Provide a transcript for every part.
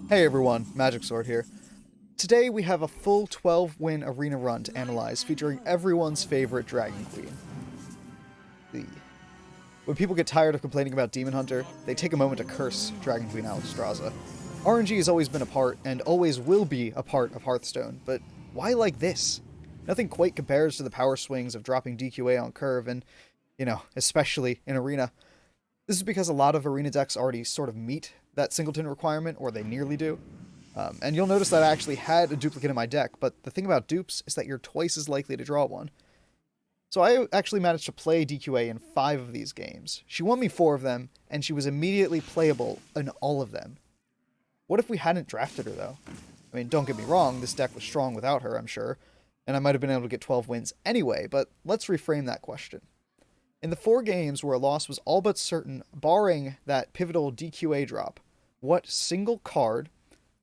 Hey everyone, Magic Sword here. Today we have a full 12-win arena run to analyze, featuring everyone's favorite Dragon Queen. The... When people get tired of complaining about Demon Hunter, they take a moment to curse Dragon Queen Alexstrasza. RNG has always been a part, and always will be a part of Hearthstone, but why like this? Nothing quite compares to the power swings of dropping DQA on curve, and, especially in arena. This is because a lot of arena decks already sort of meet that singleton requirement, or they nearly do. And you'll notice that I actually had a duplicate in my deck, but the thing about dupes is that you're twice as likely to draw one. So I actually managed to play DQA in 5 of these games. She won me 4 of them, and she was immediately playable in all of them. What if we hadn't drafted her, though? I mean, don't get me wrong, this deck was strong without her, I'm sure, and I might have been able to get 12 wins anyway, but let's reframe that question. In the 4 games where a loss was all but certain, barring that pivotal DQA drop, what single card,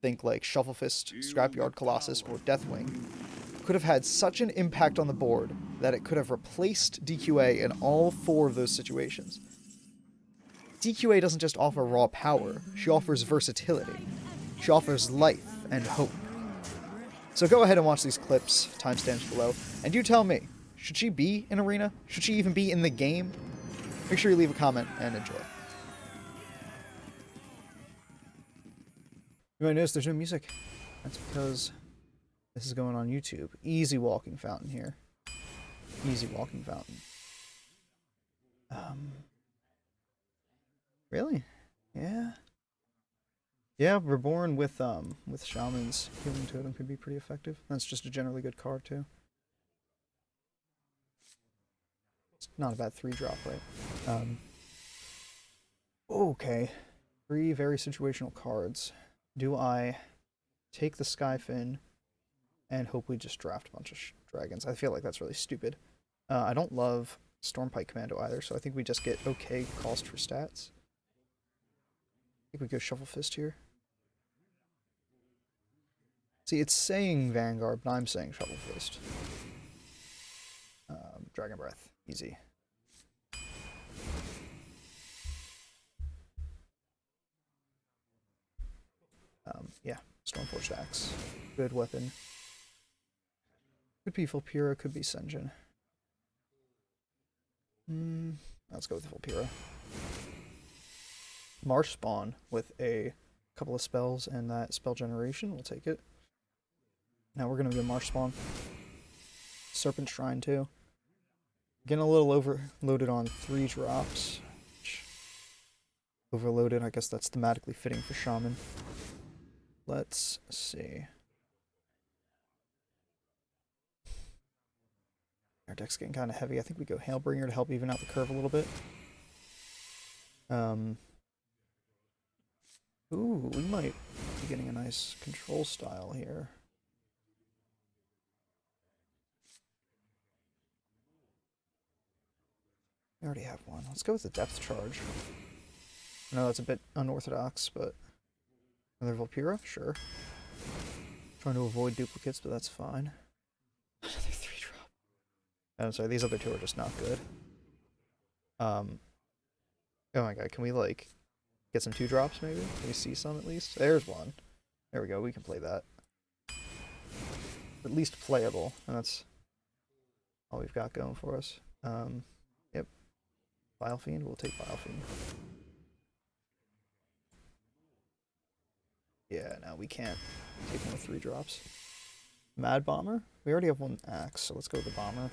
think like Shufflefist, Scrapyard Colossus, or Deathwing, could have had such an impact on the board that it could have replaced DQA in all 4 of those situations? DQA doesn't just offer raw power, she offers versatility. She offers life and hope. So go ahead and watch these clips, timestamps below, and you tell me, should she be in Arena? Should she even be in the game? Make sure you leave a comment and enjoy. You might notice there's no music. That's because this is going on YouTube. Easy walking fountain here. Easy walking fountain. Really? Yeah. Yeah, Reborn with Shaman's Healing Totem could be pretty effective. That's just a generally good card too. It's not a bad 3-drop, right? Okay. 3 very situational cards. Do I take the Skyfin and hope we just draft a bunch of dragons? I feel like that's really stupid. I don't love Stormpike Commando either, so I think we just get okay cost for stats. I think we go Shuffle Fist here. See, it's saying Vanguard, but I'm saying Shuffle Fist. Dragon Breath, easy. Yeah, Stormforged Axe, good weapon. Could be Vulpira, could be Senjin. Let's go with Vulpira. Marsh Spawn with a couple of spells and that spell generation, we'll take it. Now we're going to go Marsh Spawn. Serpent Shrine too. Getting a little overloaded on 3 drops. Overloaded, I guess that's thematically fitting for Shaman. Let's see. Our deck's getting kind of heavy. I think we go Hailbringer to help even out the curve a little bit. Ooh, we might be getting a nice control style here. We already have one. Let's go with the Depth Charge. I know that's a bit unorthodox, but another Vulpira? Sure. Trying to avoid duplicates, but that's fine. Another 3-drop. I'm sorry, these other 2 are just not good. Oh my god, can we, like, get some 2-drops, maybe? Can we see some, at least? There's one. There we go, we can play that. At least playable, and that's all we've got going for us. Yep. Vile Fiend, we'll take Vile Fiend. Yeah, no, we can't take one with 3 drops. Mad Bomber? We already have 1 axe, so let's go with the Bomber.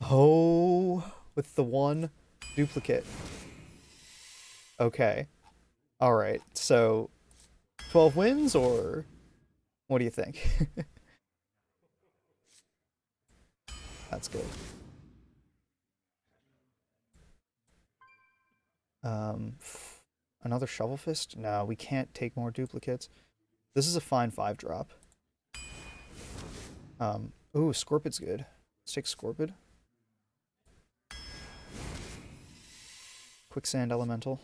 Oh, with the 1 duplicate. Okay. Alright, so 12 wins, or what do you think? That's good. Another Shovel Fist? No, we can't take more duplicates. This is a fine 5-drop. Ooh, Scorpid's good. Let's take Scorpid. Quicksand Elemental.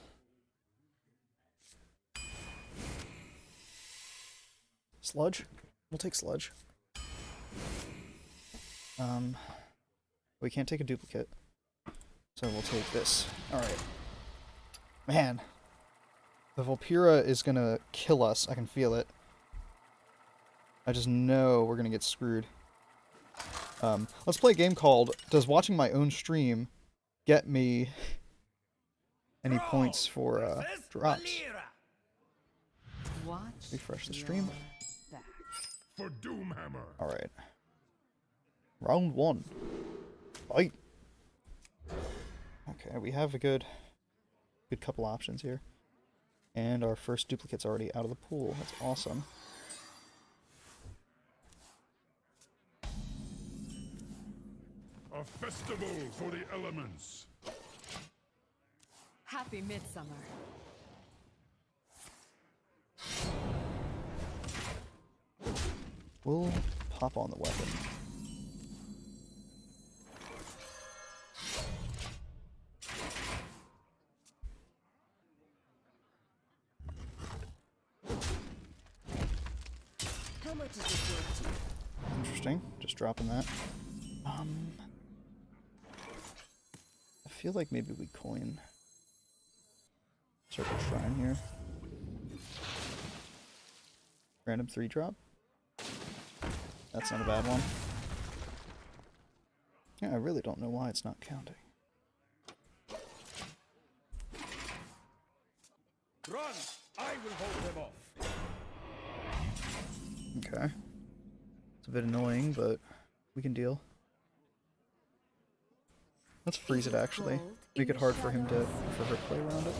Sludge? We'll take Sludge. We can't take a duplicate, so we'll take this. Alright. Man. The Volpira is gonna kill us. I can feel it. I just know we're gonna get screwed. Let's play a game called Does Watching My Own Stream Get Me Any Points for drops? Refresh the stream. For Doomhammer. Alright. Round 1. Fight! Okay, we have a good couple options here. And our first duplicate's already out of the pool. That's awesome. A festival for the elements. Happy Midsummer. We'll pop on the weapon. How much is this worth? Interesting. Just dropping that. I feel like maybe we coin Circle Shrine here. Random 3-drop. That's not a bad one. Yeah, I really don't know why it's not counting. Run! I will hold them off. Okay. It's a bit annoying, but we can deal. Let's freeze it actually. Make it hard for her to play around it.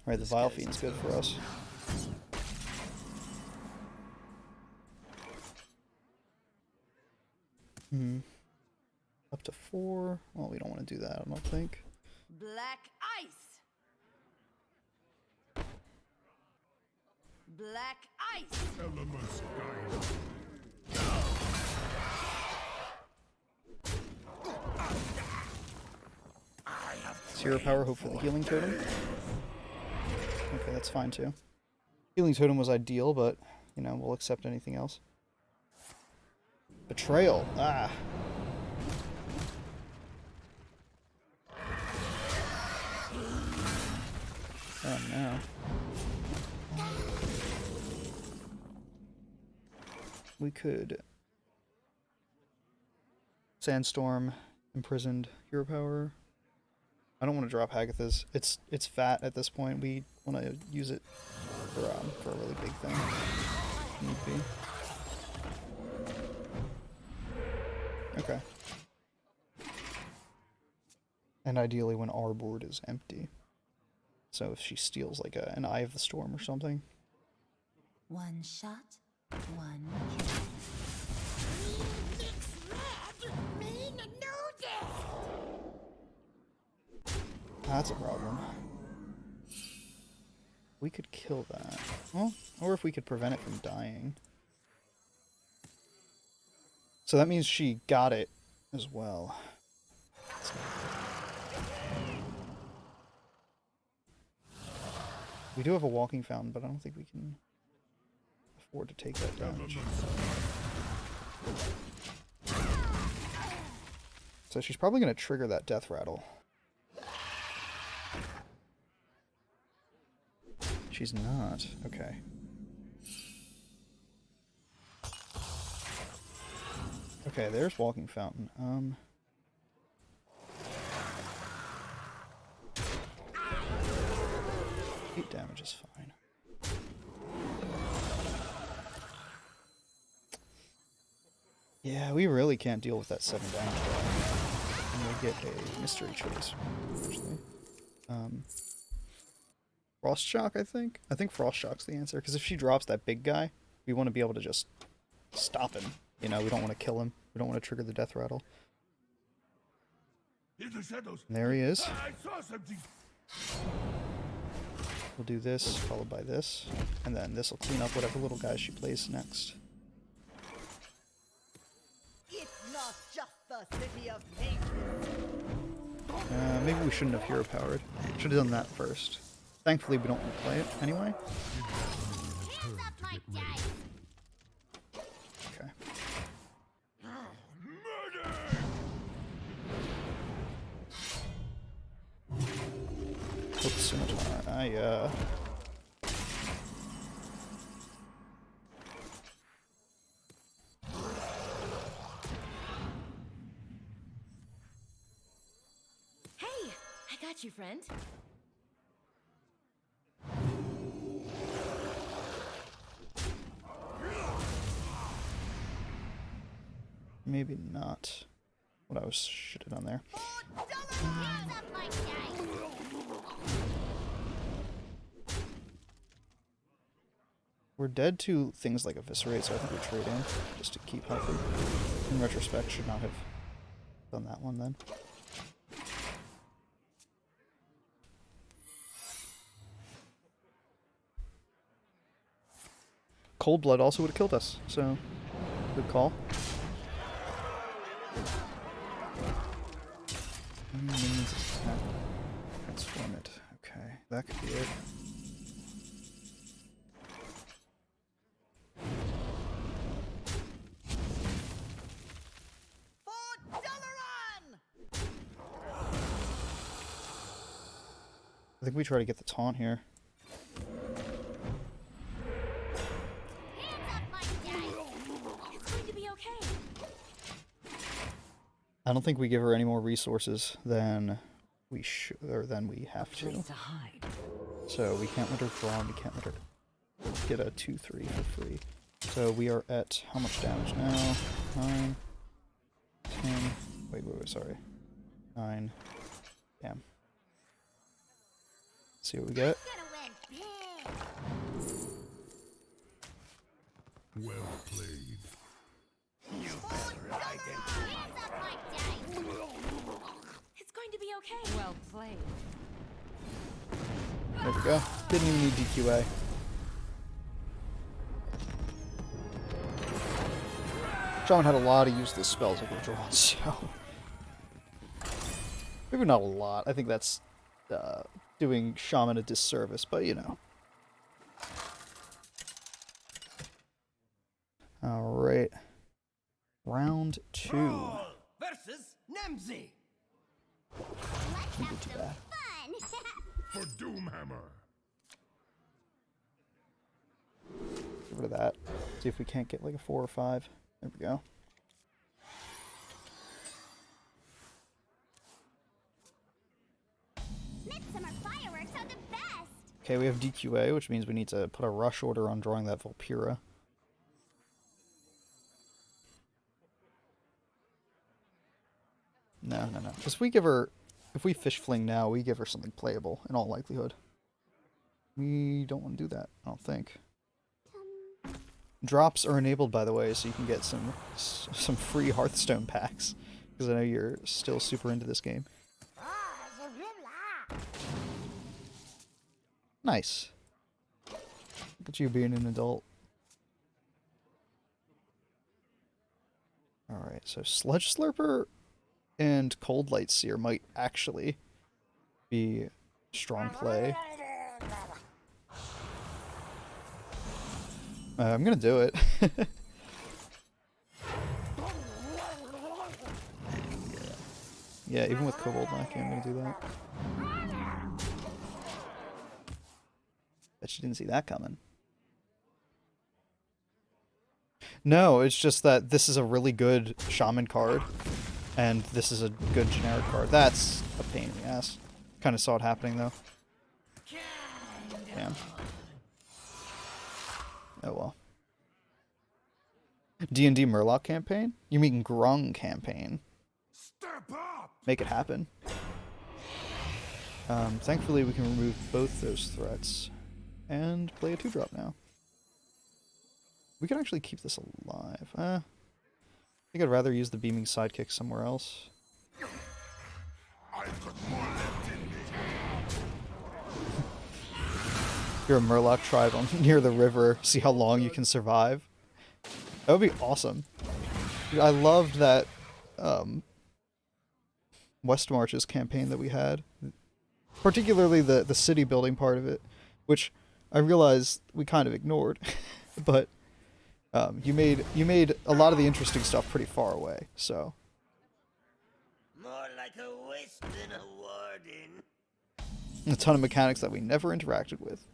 Alright, the Vile Fiend's good for us. Up to 4. Well, we don't want to do that, I don't think. Black ice. Black ice. Elements guide. Zero power, hope for the healing totem. Okay, that's fine too. Healing totem was ideal, but, you know, we'll accept anything else. Betrayal. Ah. Oh no. We could Sandstorm, Imprisoned, Hero Power. I don't want to drop Hagatha's. It's fat at this point. We want to use it for a really big thing. Need be. Okay. And ideally when our board is empty. So if she steals like an Eye of the Storm or something. One shot, one kill. That's a problem. We could kill that. Well, or if we could prevent it from dying. So that means she got it as well. We do have a Walking Fountain, but I don't think we can afford to take that damage. So she's probably going to trigger that Death Rattle. She's not. Okay. Okay, there's Walking Fountain. 8 damage is fine. Yeah, we really can't deal with that 7 damage guy. And we'll get a Mystery Chase, actually. Frost Shock, I think? I think Frost Shock's the answer, because if she drops that big guy, we want to be able to just stop him. You know, we don't want to kill him. We don't want to trigger the Death Rattle. In the shadows. And there he is. I saw something. We'll do this, followed by this, and then this will clean up whatever little guys she plays next. It's not just the city of nature. Maybe we shouldn't have hero powered. Should have done that first. Thankfully, we don't want to play it anyway. Okay. Hope Scimitar. Hey, I got you, friend. Maybe not what I was shitting on there. We're dead to things like Eviscerate, so I think we trade in just to keep healthy. In retrospect, should not have done that one then. Cold Blood also would have killed us, so good call. Minions attack. Transform it. Okay, that could be it. For Dalaran! I think we try to get the taunt here. It's going to be okay. I don't think we give her any more resources than we should, or than we have to. Place to hide. So we can't let her draw, and we can't let her get a 2-3 for free. So we are at how much damage now? 9, 10. Wait, sorry. 9. Damn. See what we get. Well played. It's going to be okay. Well played. There we go. Didn't even need DQA. Shaman had a lot of useless spells like drawn, so maybe not a lot. I think that's doing Shaman a disservice, but you know. All right, round 2. Versus Nemzi! Didn't do too bad. For Doomhammer. Get rid of that. See if we can't get like a 4 or 5. There we go. Midsummer fireworks are the best! Okay, we have DQA, which means we need to put a rush order on drawing that Volpira. No. Because if we fish fling now, we give her something playable, in all likelihood. We don't want to do that, I don't think. Drops are enabled, by the way, so you can get some free Hearthstone packs. Because I know you're still super into this game. Nice. Look at you being an adult. Alright, so Sludge Slurper and Cold Light Seer might actually be strong play. I'm gonna do it. Yeah, even with Kobold Knocking, I'm gonna do that. Bet you didn't see that coming. No, it's just that this is a really good Shaman card, and this is a good generic card. That's a pain in the ass. Kind of saw it happening, though. Damn. Oh well. D&D Murloc campaign? You mean Grung campaign? Step up! Make it happen. Thankfully, we can remove both those threats and play a 2-drop now. We can actually keep this alive. I think I'd rather use the Beaming Sidekick somewhere else. I've got more left in me. You're a Murloc tribe on near the river. See how long you can survive. That would be awesome. Dude, I loved that West Marches campaign that we had. Particularly the city building part of it, which I realized we kind of ignored. But you made a lot of the interesting stuff pretty far away, so. More like a wisp than a warden. A ton of mechanics that we never interacted with.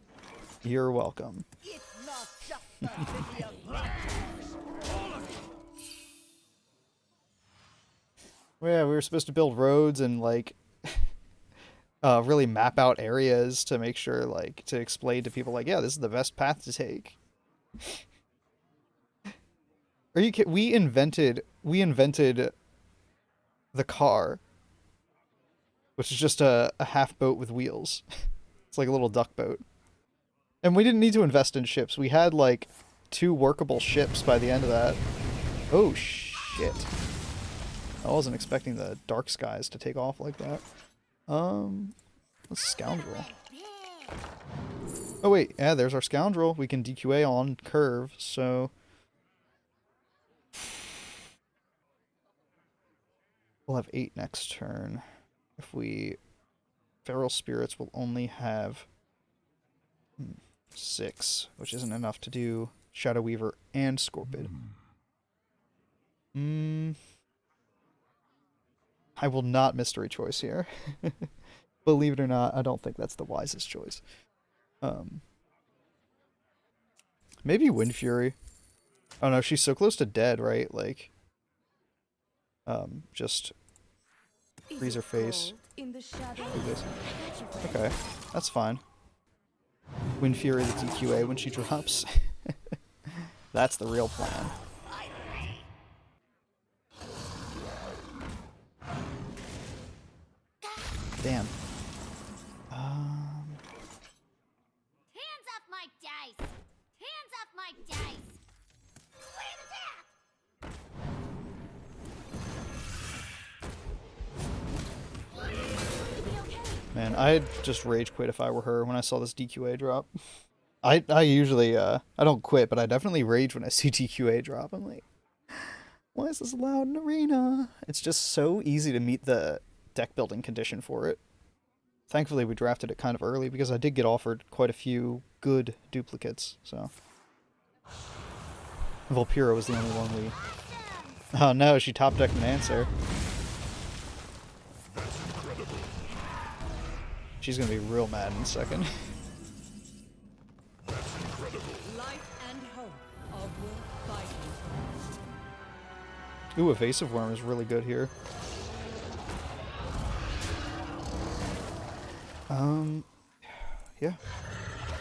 You're welcome. It's not just the city of Well, yeah, we were supposed to build roads and like really map out areas to make sure, like, to explain to people, like, yeah, this is the best path to take. Are you kidding? We invented the car, which is just a half boat with wheels. It's like a little duck boat. And we didn't need to invest in ships. We had like 2 workable ships by the end of that. Oh shit. I wasn't expecting the dark skies to take off like that. A scoundrel. Oh wait, yeah, there's our scoundrel. We can DQA on curve, so we'll have 8 next turn. If we feral spirits will only have 6, which isn't enough to do Shadow Weaver and Scorpid. I will not mystery choice here. Believe it or not, I don't think that's the wisest choice. Maybe Wind Fury. Oh no, she's so close to dead, right? Like, just freeze her face. In the shadow. Do this. Okay, that's fine. Wind Fury the DQA when she drops. That's the real plan. Damn. Hands off my dice! Hands off my dice! Where's that? Man, I'd just rage quit if I were her when I saw this DQA drop. I usually, I don't quit, but I definitely rage when I see DQA drop. I'm like, why is this allowed in Arena? It's just so easy to meet the deck building condition for it. Thankfully, we drafted it kind of early because I did get offered quite a few good duplicates, so. Volpira was the only one we... Oh no, she top decked an answer. She's gonna be real mad in a second. life and hope of worth fighting. Ooh, Evasive Worm is really good here. Yeah.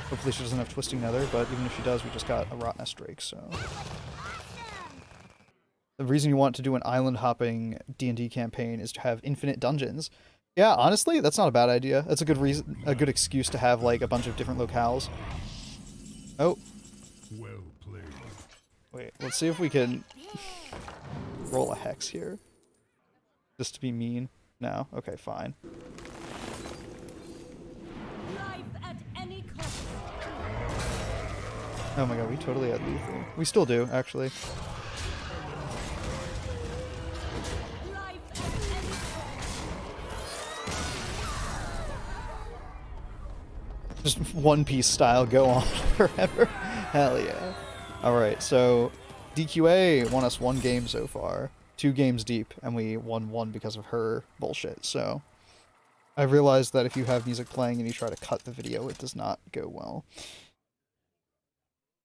Hopefully she doesn't have Twisting Nether, but even if she does, we just got a Rotnest Drake, so... The reason you want to do an island hopping D&D campaign is to have infinite dungeons. Yeah, honestly, that's not a bad idea. That's a good reason, a good excuse to have like a bunch of different locales. Oh, Well played. wait, let's see if we can roll a hex here. Just to be mean. No? Okay, fine. Life at any cost. Oh my god, we totally had lethal. We still do, actually. Life at any cost. Just One Piece style, go on forever. Hell yeah. Alright, so DQA won us 1 game so far. 2 games deep, and we won 1 because of her bullshit, so... I realized that if you have music playing and you try to cut the video, it does not go well.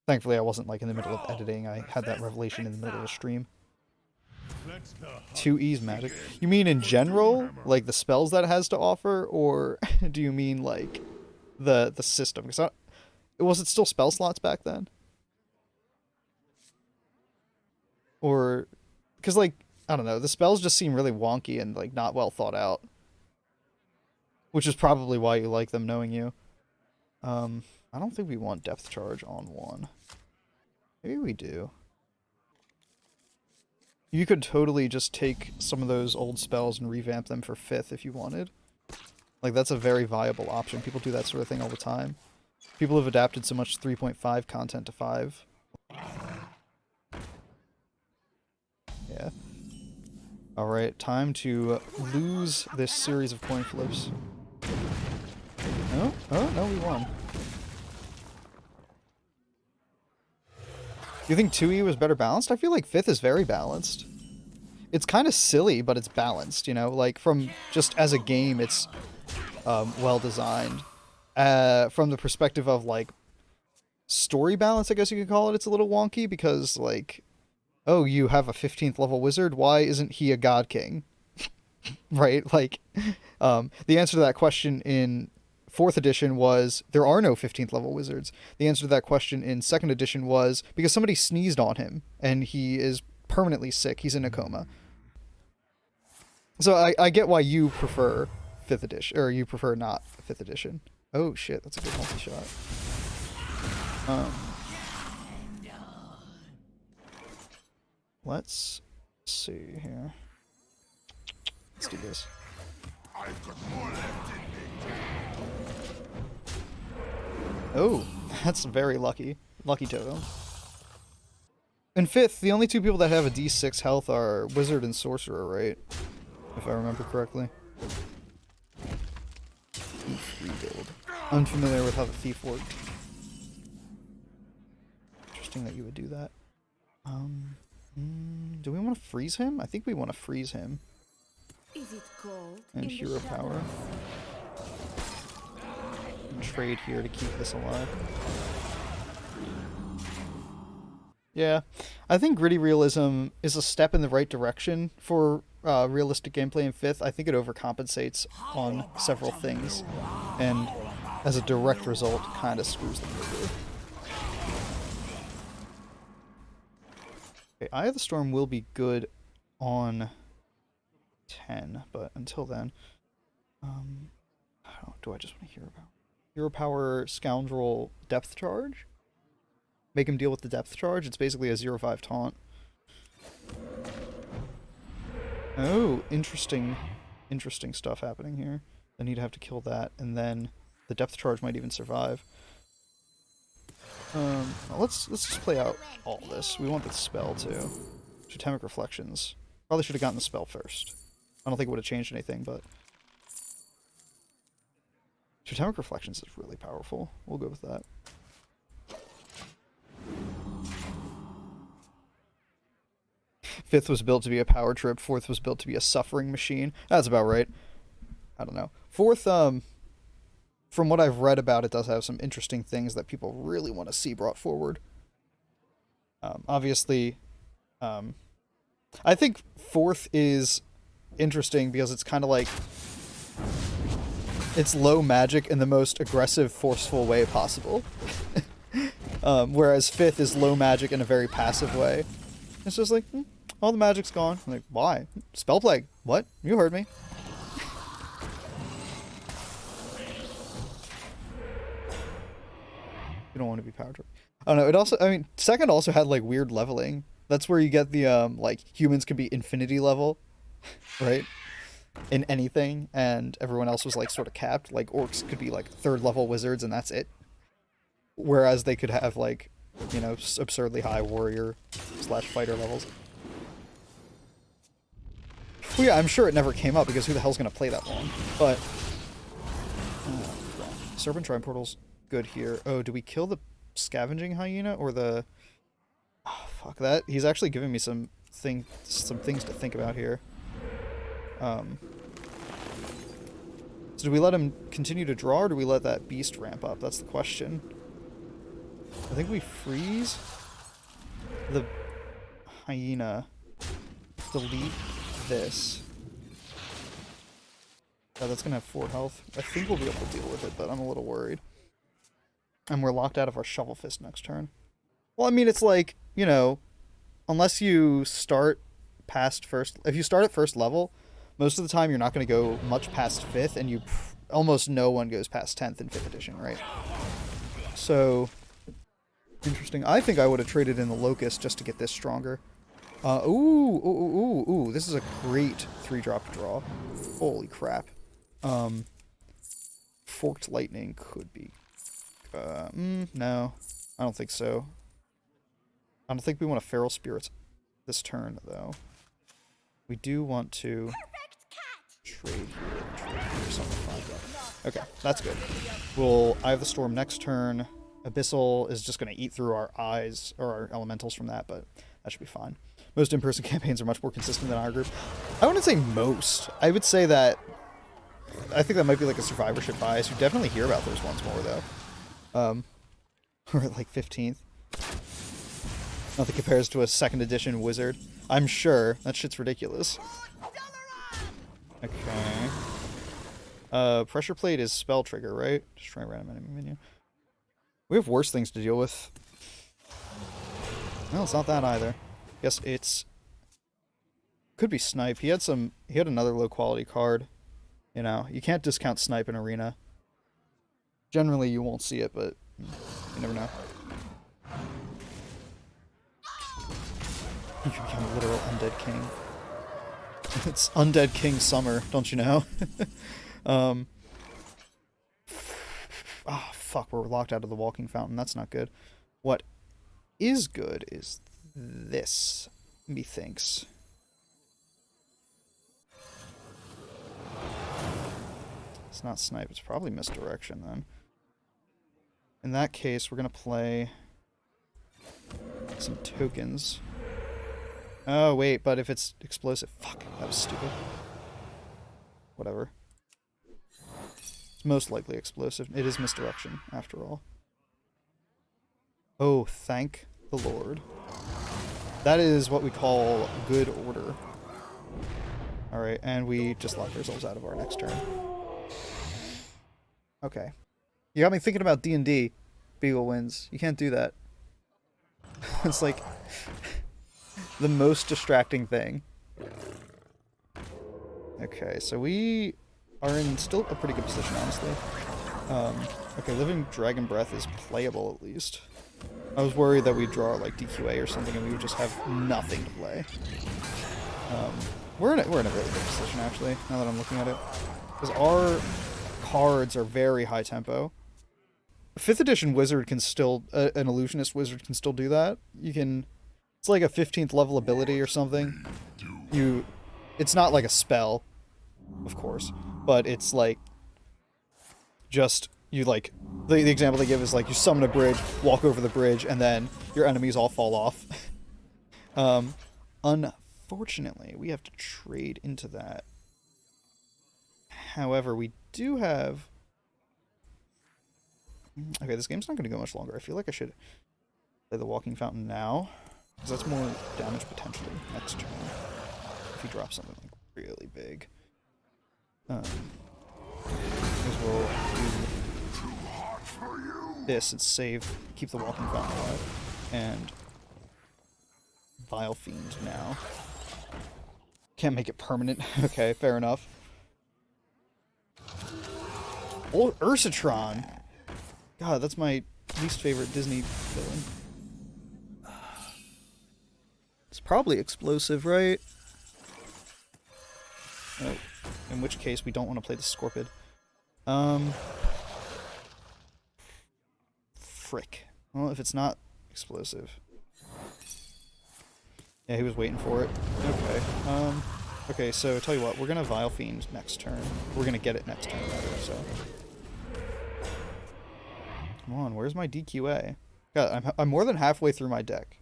Thankfully, I wasn't like in the middle of editing. I had that revelation in the middle of the stream. Let's the hunt 2E's magic. You mean in general, like the spells that it has to offer, or do you mean like the system? Because was it still spell slots back then? Or because like I don't know, the spells just seem really wonky and like not well thought out, which is probably why you like them, knowing you. I don't think we want Depth Charge on 1. Maybe we do. You could totally just take some of those old spells and revamp them for 5th if you wanted. Like, that's a very viable option. People do that sort of thing all the time. People have adapted so much 3.5 content to 5. Yeah. Alright, time to lose this series of coin flips. No? Oh, no, we won. You think 2E was better balanced? I feel like 5th is very balanced. It's kind of silly, but it's balanced, you know? Like, from just as a game, it's well designed. From the perspective of like story balance, I guess you could call it, it's a little wonky because like, oh, you have a 15th level wizard. Why isn't he a god king? Right? Like, the answer to that question in 4th edition was there are no 15th level wizards. The answer to that question in 2nd edition was because somebody sneezed on him and he is permanently sick. He's in a coma. So I get why you prefer 5th edition, or you prefer not 5th edition. Oh shit, that's a good multi-shot. Let's see here. Let's do this. Oh, that's very lucky. Lucky totem. In 5th, the only two people that have a D6 health are Wizard and Sorcerer, right? If I remember correctly. Thief rebuild. Unfamiliar with how the thief worked. Interesting that you would do that. Do we want to freeze him? I think we want to freeze him. Is it cold? And hero power. And trade here to keep this alive. Yeah, I think gritty realism is a step in the right direction for realistic gameplay in 5th. I think it overcompensates on several things, and as a direct result, kind of screws them over. Okay, Eye of the Storm will be good on 10, but until then, do I just want to hero power Scoundrel Depth Charge? Make him deal with the depth charge. It's basically a 0-5 taunt. Oh, interesting stuff happening here. Then he'd have to kill that, and then the depth charge might even survive. Let's just play out all this. We want the spell too. Totemic Reflections. Probably should have gotten the spell first. I don't think it would have changed anything, but Totemic Reflections is really powerful. We'll go with that. Fifth was built to be a power trip. 4th was built to be a suffering machine. That's about right. I don't know. 4th, from what I've read about it, does have some interesting things that people really want to see brought forward. Obviously, I think 4th is interesting because it's kind of like it's low magic in the most aggressive, forceful way possible. Whereas 5th is low magic in a very passive way. It's just like, all the magic's gone. I'm like, why? Spell Plague. What? You heard me. You don't want to be power trip. I don't know. It also, I mean, 2nd also had like weird leveling. That's where you get the like humans can be infinity level, right? In anything, and everyone else was like sort of capped. Like orcs could be like 3rd level wizards, and that's it. Whereas they could have like, you know, absurdly high warrior / fighter levels. Well, yeah, I'm sure it never came up because who the hell's gonna play that long? But Serpent Shrine Portal's good here. Oh, do we kill the Scavenging Hyena or the? Oh, fuck that. He's actually giving me some things to think about here. So do we let him continue to draw, or do we let that beast ramp up? That's the question. I think we freeze the hyena, delete this. Oh, that's gonna have 4 health. I think we'll be able to deal with it, but I'm a little worried. And we're locked out of our Shovel Fist next turn. Well, I mean, it's like, you know, unless you start past first... If you start at 1st level, most of the time you're not going to go much past 5th, and you almost no one goes past 10th in 5th edition, right? So, interesting. I think I would have traded in the Locust just to get this stronger. Ooh, this is a great 3-drop draw. Holy crap. Forked Lightning could be... no. I don't think so. I don't think we want a Feral Spirits this turn, though. We do want to trade here, something like that. Okay, that's good. We'll Eye of the Storm next turn. Abyssal is just going to eat through our eyes, or our elementals from that, but that should be fine. Most in-person campaigns are much more consistent than our group. I wouldn't say most. I would say that I think that might be like a survivorship bias. You definitely hear about those ones more though. We're at like 15th. Nothing compares to a 2nd edition wizard. I'm sure. That shit's ridiculous. Okay. Pressure plate is spell trigger, right? Just try random enemy menu. We have worse things to deal with. No, it's not that either. Guess it's... Could be snipe. He had another low quality card. You know, you can't discount snipe in arena. Generally you won't see it, but you never know. You can become a literal undead king. It's Undead King Summer, don't you know? Oh, fuck, we're locked out of the walking fountain. That's not good. What is good is this, methinks. It's not snipe, it's probably misdirection then. In that case, we're gonna play some tokens. Oh, wait, but if it's explosive... Fuck, that was stupid. Whatever. It's most likely explosive. It is misdirection, after all. Oh, thank the Lord. That is what we call good order. Alright, and we just locked ourselves out of our next turn. Okay. You got me thinking about D&D. Beagle wins. You can't do that. It's like... the most distracting thing. Okay, so we are in still a pretty good position, honestly. Okay, Living Dragon Breath is playable at least. I was worried that we'd draw like DQA or something and we would just have nothing to play. We're in a really good position actually, now that I'm looking at it. Because our cards are very high tempo. 5th edition wizard can still, an illusionist wizard can still do that. You can... It's like a 15th level ability or something. It's not like a spell, of course, but it's like, just, you like, the example they give is like, you summon a bridge, walk over the bridge, and then your enemies all fall off. Unfortunately, we have to trade into that. However, we do have... Okay, this game's not going to go much longer. I feel like I should play the Walking Fountain now. Because that's more damage potentially next turn. If he drops something like really big. Because we'll do this and save, keep the Walking Fountain alive. And Vile Fiend now. Can't make it permanent. Okay, fair enough. Old Ursatron! God, that's my least favorite Disney villain. It's probably explosive, right? Oh, in which case we don't want to play the Scorpid. Frick. Well, if it's not explosive. Yeah, he was waiting for it. Okay. Okay, so tell you what, we're gonna Vile Fiend next turn. We're gonna get it next turn, rather, so. Come on, where's my DQA? God, I'm more than halfway through my deck.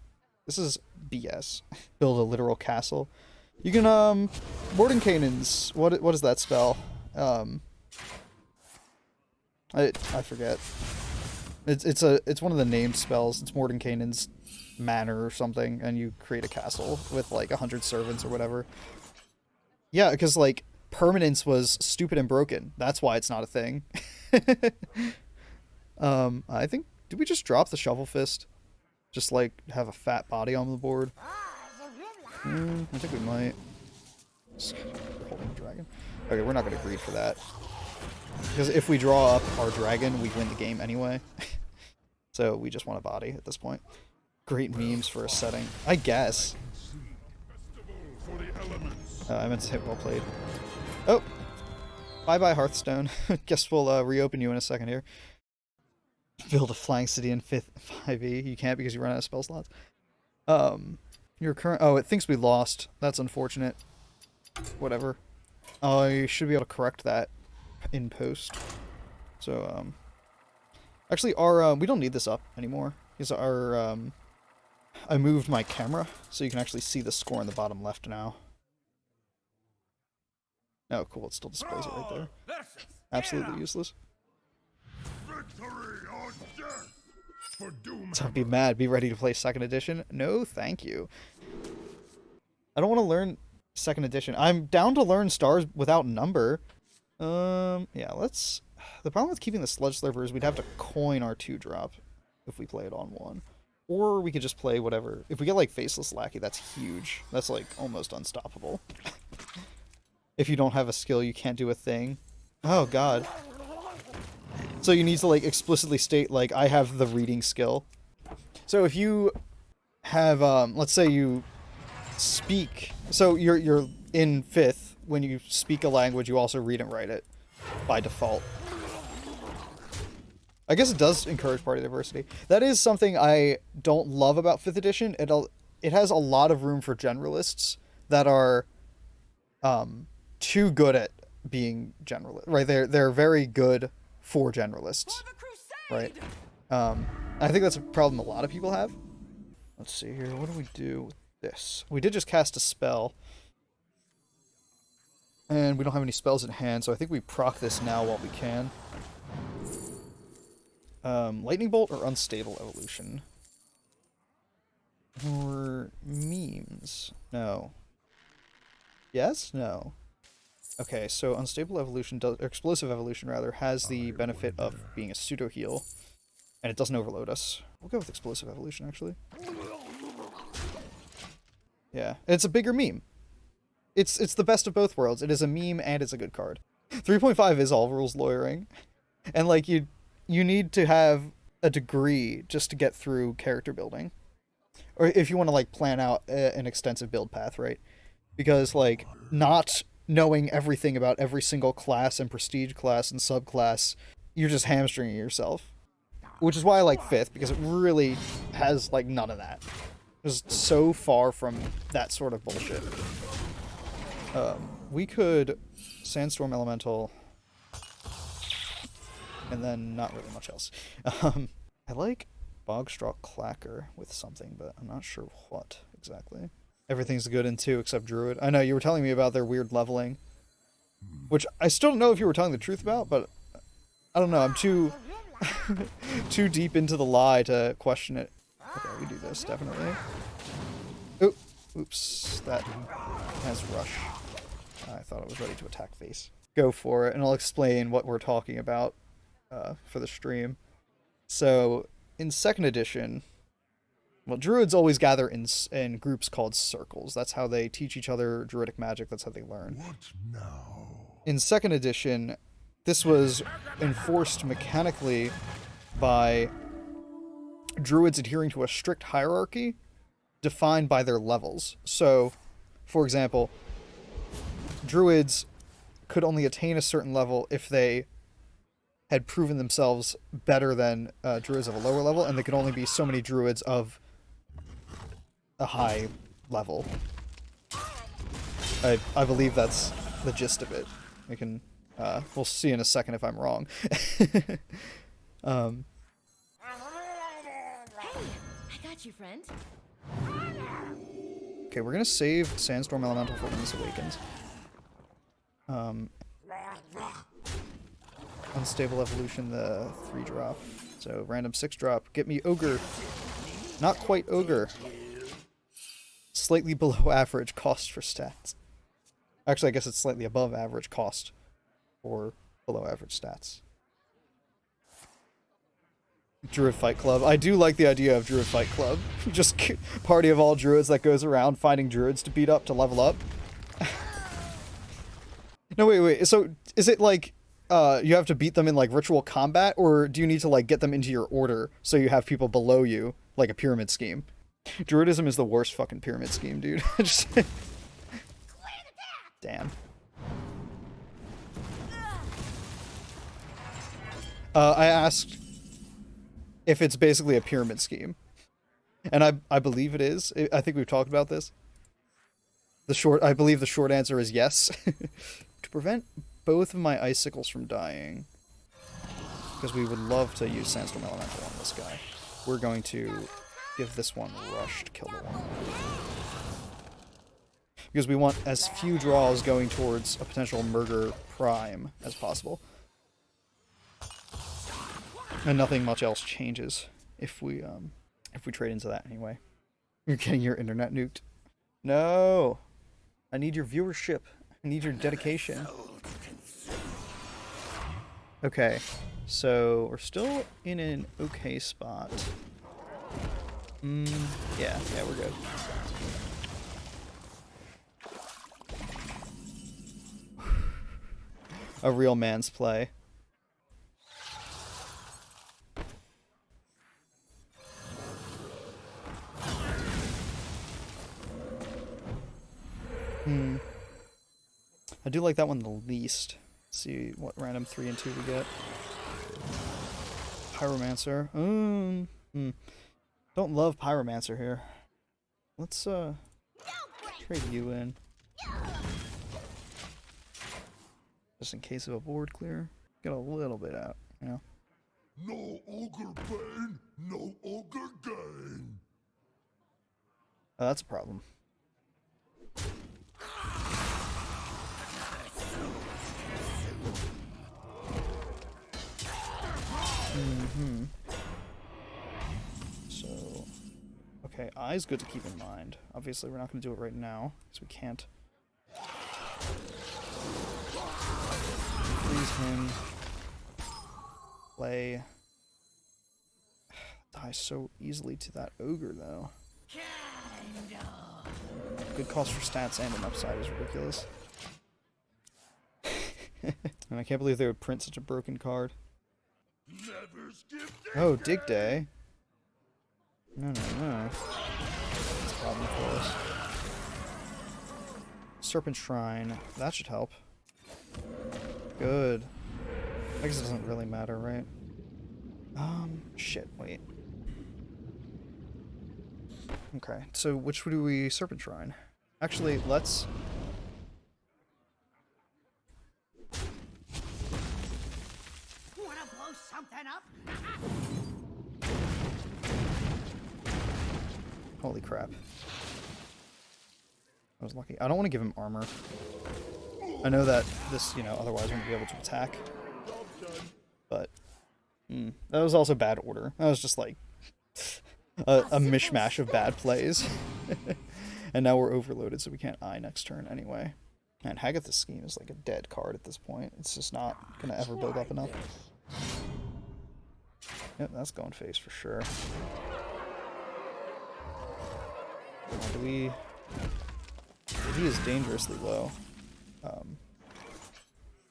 This is BS. Build a literal castle. You can, Mordenkainen's... What is that spell? I forget. It's one of the named spells. It's Mordenkainen's manor or something, and you create a castle with, like, 100 servants or whatever. Yeah, because, like, permanence was stupid and broken. That's why it's not a thing. I think... Did we just drop the Shovel Fist? Just, like, have a fat body on the board? I think we might. Holding dragon. Okay, we're not going to greed for that. Because if we draw up our dragon, we win the game anyway. So we just want a body at this point. Great memes for a setting. I guess. I meant to say well played. Oh! Bye-bye, Hearthstone. Guess we'll reopen you in a second here. Build a Flying City in 5e. You can't because you run out of spell slots. Your current... Oh, it thinks we lost. That's unfortunate. Whatever. I should be able to correct that in post. So, actually, our, we don't need this up anymore. Because our, I moved my camera, so you can actually see the score in the bottom left now. Oh, cool. It still displays it right there. Absolutely useless. Victory or death for Doom. So be mad. Be ready to play second edition. No, thank you. I don't want to learn second edition. I'm down to learn stars without number. Yeah, let's... The problem with keeping the Sludge Slurper is we'd have to coin our 2-drop if we play it on 1. Or we could just play whatever. If we get, like, Faceless Lackey, that's huge. That's, like, almost unstoppable. If you don't have a skill, you can't do a thing. Oh, God. So you need to, like, explicitly state, like, I have the reading skill. So if you have, let's say you speak... So you're in 5th. When you speak a language, you also read and write it by default. I guess it does encourage party diversity. That is something I don't love about 5th edition. It has a lot of room for generalists that are too good at being generalist. Right? They're very good for generalists. Right? I think that's a problem a lot of people have. Let's see here. What do we do with this? We did just cast a spell. And we don't have any spells in hand, so I think we proc this now while we can. Lightning Bolt or Unstable Evolution? Or memes? No. Yes? No. Okay, so Unstable Evolution, or Explosive Evolution rather, has the benefit of being a pseudo heal. And it doesn't overload us. We'll go with Explosive Evolution, actually. Yeah, it's a bigger meme. It's the best of both worlds. It is a meme and it's a good card. 3.5 is all rules lawyering. And like you need to have a degree just to get through character building. Or if you want to like plan out an extensive build path, right? Because like not knowing everything about every single class and prestige class and subclass, you're just hamstringing yourself. Which is why I like 5th, because it really has like none of that. It's so far from that sort of bullshit. We could Sandstorm Elemental, and then not really much else. I like Bogstraw Clacker with something, but I'm not sure what exactly. Everything's good in 2 except Druid. I know, you were telling me about their weird leveling, which I still don't know if you were telling the truth about, but I don't know, I'm too too deep into the lie to question it. Okay, we do this, definitely. Oh, oops, that has Rush. I thought I was ready to attack face. Go for it, and I'll explain what we're talking about for the stream. So, in 2nd edition, well, druids always gather in groups called circles. That's how they teach each other druidic magic. That's how they learn. What now? In 2nd edition, this was enforced mechanically by druids adhering to a strict hierarchy defined by their levels. So, for example, druids could only attain a certain level if they had proven themselves better than druids of a lower level, and they could only be so many druids of a high level. I believe that's the gist of it. We can we'll see in a second if I'm wrong. Hey, I got you, friend. Okay, we're gonna save Sandstorm Elemental for when this awakens. Unstable Evolution, the 3-drop. So random 6-drop. Get me Ogre. Not quite Ogre. Slightly below average cost for stats. Actually, I guess it's slightly above average cost for below average stats. Druid Fight Club. I do like the idea of Druid Fight Club. Just party of all druids that goes around finding druids to beat up to level up. No, wait. So, is it like, you have to beat them in, like, ritual combat? Or do you need to, like, get them into your order so you have people below you, like a pyramid scheme? Druidism is the worst fucking pyramid scheme, dude. Just... Damn. I asked if it's basically a pyramid scheme. And I believe it is. I think we've talked about this. I believe the short answer is yes. To prevent both of my icicles from dying, because we would love to use Sandstorm Elemental on this guy, we're going to give this one Rush to kill the one. Because we want as few draws going towards a potential Murder Prime as possible. And nothing much else changes if we trade into that anyway. You're getting your internet nuked. No! I need your viewership. I need your dedication. Okay, so we're still in an okay spot. Yeah, we're good. A real man's play. I do like that one the least. Let's see what random 3 and 2 we get. Pyromancer. Don't love Pyromancer here. Let's trade you in. Just in case of a board clear. Get a little bit out, you know. No ogre pain, no ogre gain. Oh, that's a problem. So, okay, eye's good to keep in mind. Obviously, we're not going to do it right now, because we can't freeze him. Play. Die so easily to that ogre, though. Good cost for stats and an upside is ridiculous. And I can't believe they would print such a broken card. Never skip Oh, Dig Day. No. That's a problem for us. Serpent Shrine. That should help. Good. I guess it doesn't really matter, right? Shit, wait. Okay, so which do we Serpent Shrine? Actually, let's... Wanna blow something up? Holy crap. I was lucky. I don't want to give him armor. I know that this, you know, otherwise wouldn't be able to attack. But, that was also bad order. That was just like a mishmash of bad plays. And now we're overloaded, so we can't eye next turn anyway. And Hagath's Scheme is like a dead card at this point. It's just not going to ever build up enough. Yep, that's going face for sure. Do we... He is dangerously low.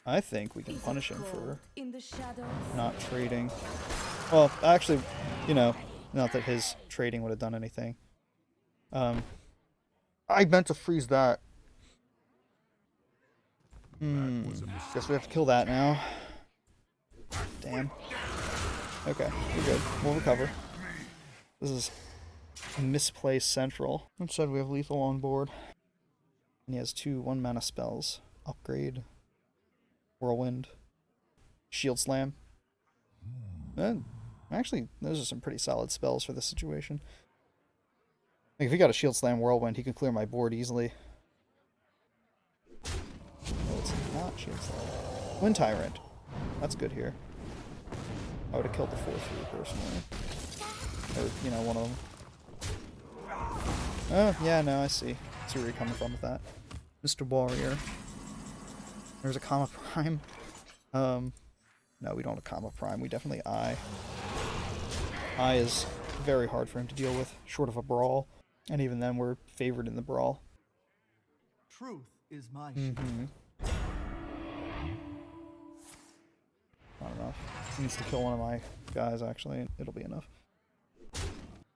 I think we can punish him for not trading. Well, actually, you know, not that his trading would have done anything. I meant to freeze that. Guess we have to kill that now. Damn. Okay, we're good. We'll recover. This is a misplaced central. Instead, we have lethal on board. And he has 2 1-mana spells. Upgrade. Whirlwind. Shield Slam. Actually, those are some pretty solid spells for this situation. Like, if he got a Shield Slam Whirlwind, he could clear my board easily. Oh, it's not Shield Slam. Wind Tyrant. That's good here. I would have killed the 4/3 personally. Or, you know, one of them. Oh, yeah, no, I see. I see where you're coming from with that. Mr. Warrior. There's a Kama Prime. No, we don't have Kama Prime. We definitely Eye. Eye is very hard for him to deal with, short of a Brawl. And even then, we're favored in the Brawl. Truth is my shield. Not enough. He needs to kill one of my guys, actually, and it'll be enough.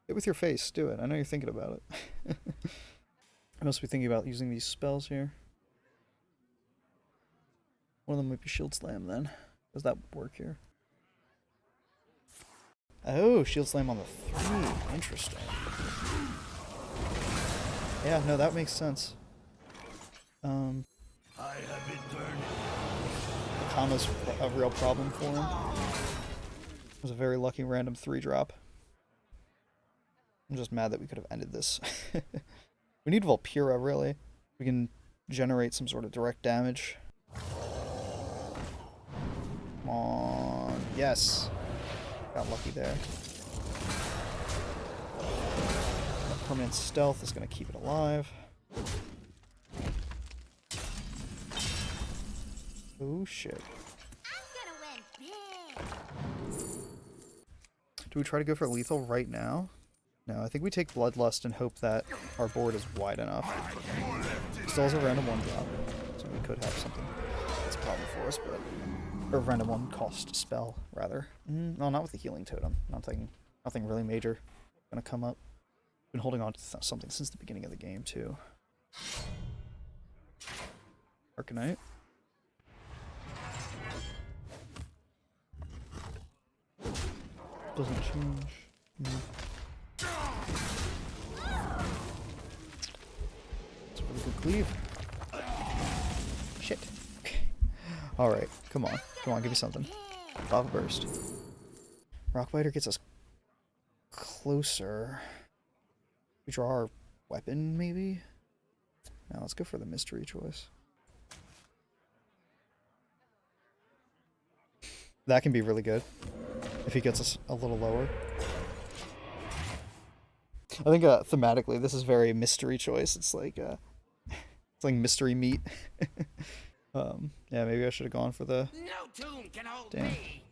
Hit with your face. Do it. I know you're thinking about it. I must be thinking about using these spells here. One of them might be Shield Slam, then. Does that work here? Oh, Shield Slam on the 3. Interesting. Yeah, no, that makes sense. I have been burning. Kama's a real problem for him. It was a very lucky random 3-drop. I'm just mad that we could have ended this. We need Volpira, really. We can generate some sort of direct damage. Come on. Yes. got lucky there. That permanent stealth is going to keep it alive. Oh shit. I'm gonna win big. Do we try to go for lethal right now? No, I think we take Bloodlust and hope that our board is wide enough. Still has a random 1 drop, so we could have something that's a problem for us, but... Or random 1 cost spell, rather. No, not with the healing totem. Nothing really major gonna come up. Been holding on to something since the beginning of the game, too. Arcanite. Doesn't change. It's a really good cleave. Shit. Alright, come on. Come on, give me something. Lava Burst. Rockbiter gets us closer. We draw our weapon, maybe? Now let's go for the mystery choice. That can be really good if he gets us a little lower. I think thematically this is very mystery choice. It's like mystery meat. Yeah, maybe I should have gone for the... No tomb can hold Damn. me.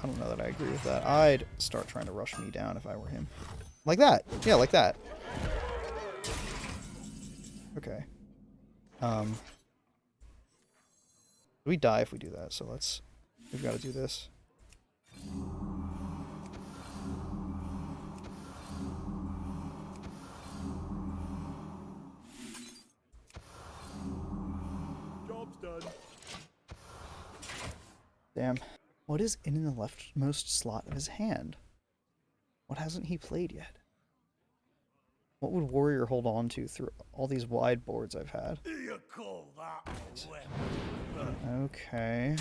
I don't know that I agree with that. I'd start trying to rush me down if I were him. Like that. Yeah, like that. Okay. We die if we do that, so we've got to do this. Job's done. Damn. What is in the leftmost slot of his hand? What hasn't he played yet? What would Warrior hold on to through all these wide boards I've had? You call that a weapon? Okay.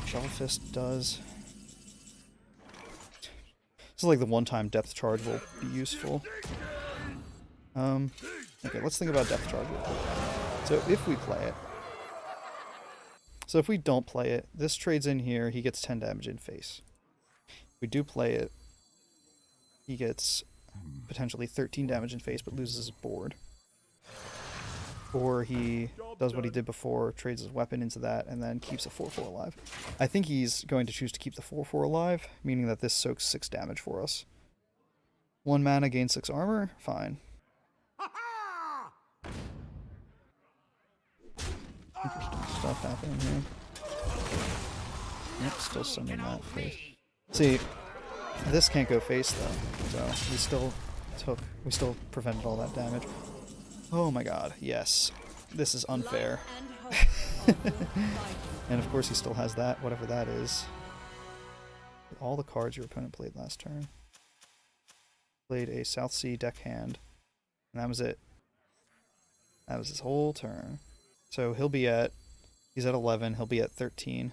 Shovel Fist does. This is like the one-time depth charge will be useful. Okay, let's think about depth charge real quick. So if we play it. So if we don't play it, this trades in here, he gets 10 damage in face. If we do play it, he gets potentially 13 damage in face but loses his board. Or he does what he did before, trades his weapon into that, and then keeps a 4-4 alive. I think he's going to choose to keep the 4-4 alive, meaning that this soaks 6 damage for us. 1 mana, gains 6 armor? Fine. Interesting stuff happening here. Yep, still sending that face. See, this can't go face though, so we still prevented all that damage. Oh my god, yes. This is unfair. And of course he still has that, whatever that is. All the cards your opponent played last turn. Played a South Sea deckhand. And that was it. That was his whole turn. So he's at 11, he'll be at 13.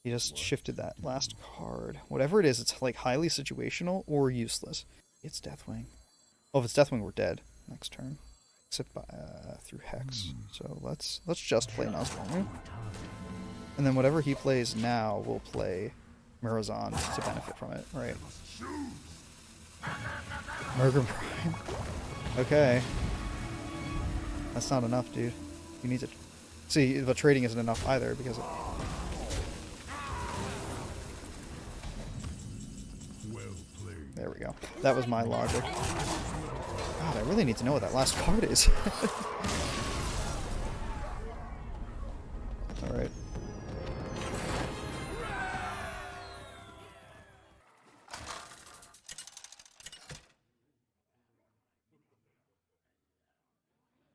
He just shifted that last card. Whatever it is, it's like highly situational or useless. It's Deathwing. Oh, if it's Deathwing, we're dead next turn. Except by, through Hex. So let's just play Nosferatu. And then whatever he plays now, we'll play Murazan to benefit from it, right? Murgrim Prime. Okay. That's not enough, dude. You need to... See, but trading isn't enough either, because... Well played. There we go. That was my logic. God, I really need to know what that last card is. Alright.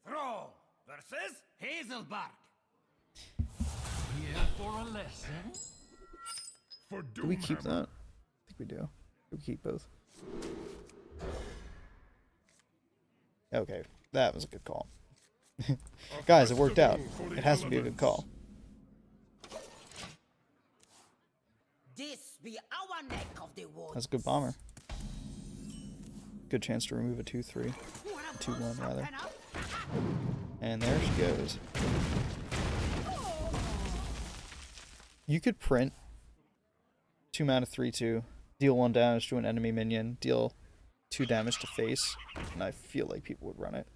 Thrall versus Hazelbark. Here for a lesson? For Do we keep that? I think we do. We keep both. Okay, that was a good call. Guys, it worked out. It has to be a good call. This be our neck of the woods. That's a good bomber. Good chance to remove a 2-3. 2-1 rather. And there she goes. You could print 2 mana 3/2, deal 1 damage to an enemy minion, deal 2 damage to face, and I feel like people would run it.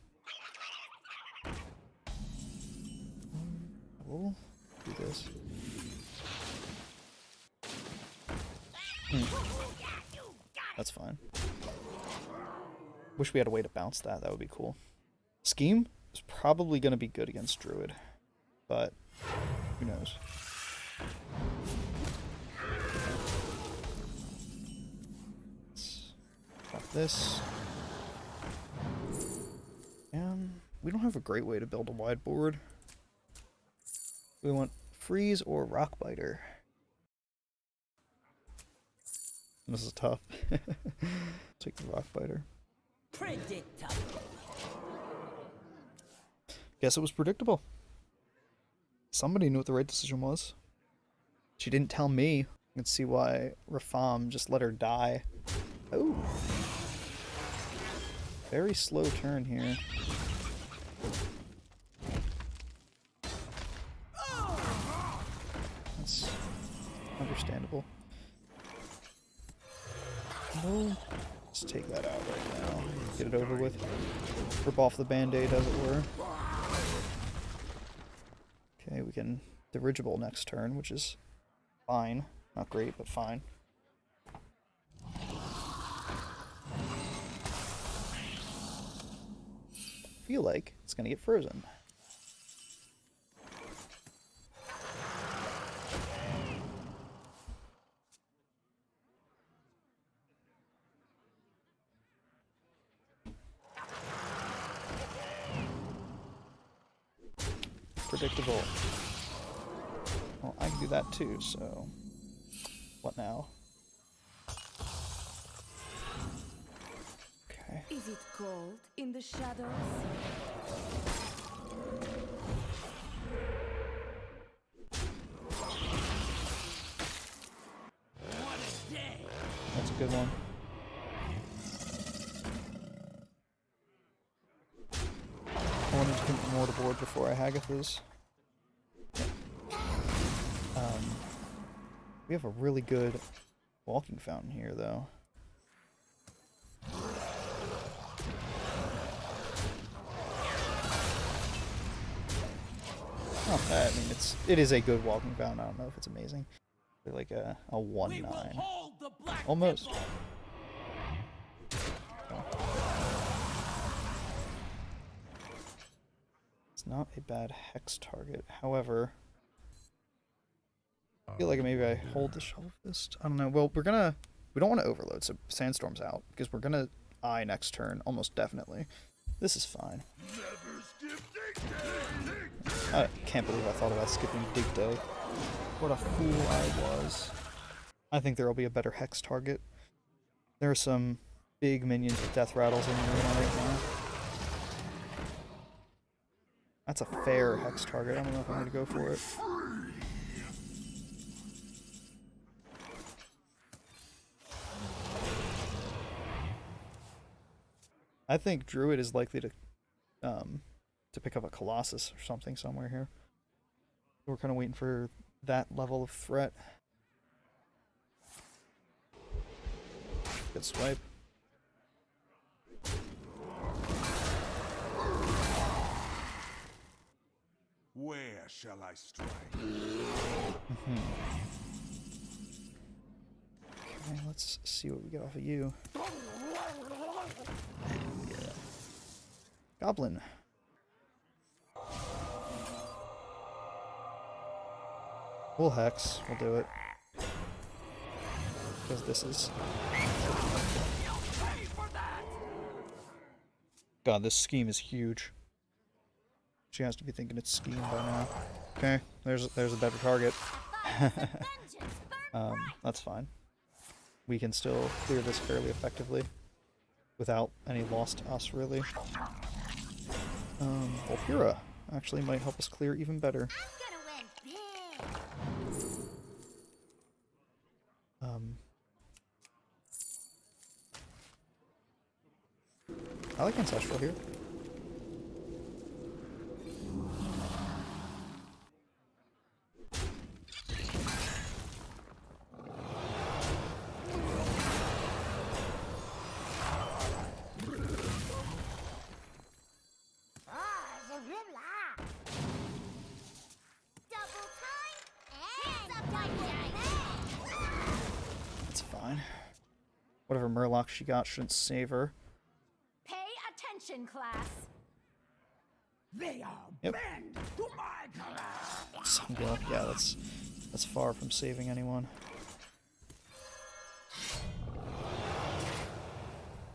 We'll do this. That's fine. Wish we had a way to bounce that. That would be cool. Scheme is probably going to be good against Druid, but who knows. Let's drop this. And we don't have a great way to build a wide board. We want freeze or rock biter. This is tough. Take the rock biter. Predictable. Guess it was predictable. Somebody knew what the right decision was. She didn't tell me. You can see why Rafam just let her die. Oh. Very slow turn here. That's understandable. We'll just take that out right now. Get it over with. Rip off the band-aid, as it were. Okay, we can dirigible next turn, which is fine. Not great, but fine. Feel like it's gonna get frozen. Predictable. Well, I can do that too, so what now? Okay. Is it cold in the shadows? That's a good one. I wanted to put more to board before I Hagathas. We have a really good walking fountain here, though. Not bad. I mean, it is a good walking fountain. I don't know if it's amazing. They're like a 1/9. Almost. It's not a bad hex target. However, I feel like maybe I hold the Shovel Fist. I don't know. Well, we don't want to overload, so Sandstorm's out because we're gonna eye next turn almost definitely. This is fine. I can't believe I thought about skipping Dig Day. What a fool I was. I think there will be a better hex target. There are some big minions with death rattles in there right now. That's a fair hex target. I don't know if I'm going to go for it. I think Druid is likely to pick up a Colossus or something somewhere here. We're kind of waiting for that level of threat. Good swipe. Where shall I strike? Okay, let's see what we get off of you. Goblin. We'll hex. We'll do it. Because this is... God, this scheme is huge. She has to be thinking it's scheme by now. Okay, there's a better target. That's fine. We can still clear this fairly effectively without any loss to us, really. Volpura actually might help us clear even better. I like Ancestral here. Whatever Murloc she got shouldn't save her. Pay attention, class. They are Yep. bend to my command. Sungill. Yeah, that's far from saving anyone.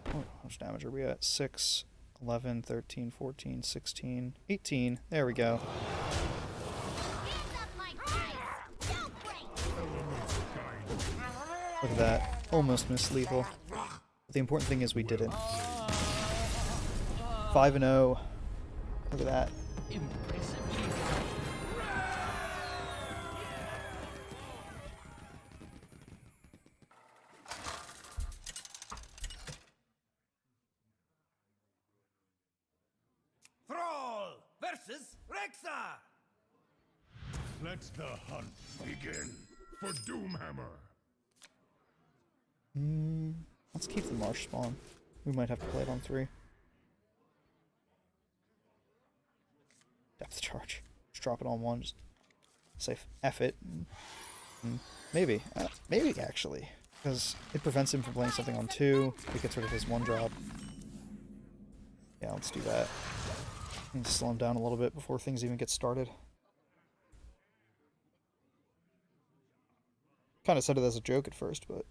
Oh, how much damage are we at? 6, 11, 13, 14, 16, 18. There we go. Hands up my dice. Don't break. Look at that. Almost missed lethal. But the important thing is we did it. 5-0. Look at that. Thrall versus Rexa. Let the hunt begin for Doomhammer. Let's keep the marsh spawn. We might have to play it on 3. Depth charge. Just drop it on 1. Just say F it. Maybe. Maybe, actually. Because it prevents him from playing something on 2. It gets rid of his 1-drop. Yeah, let's do that. Need to slow him down a little bit before things even get started. Kind of said it as a joke at first, but...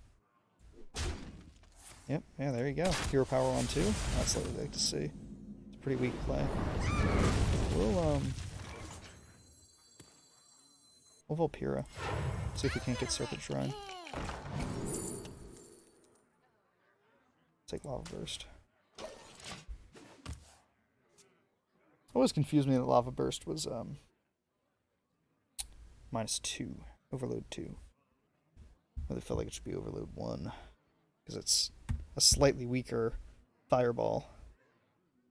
Yep, yeah, there you go. Hero power on 2. That's what I'd like to see. It's a pretty weak play. We'll Volpira. See if we can't get Serpent Shrine. Take Lava Burst. Always confused me that Lava Burst was -2. Overload 2. I really felt like it should be Overload 1. Because it's a slightly weaker Fireball.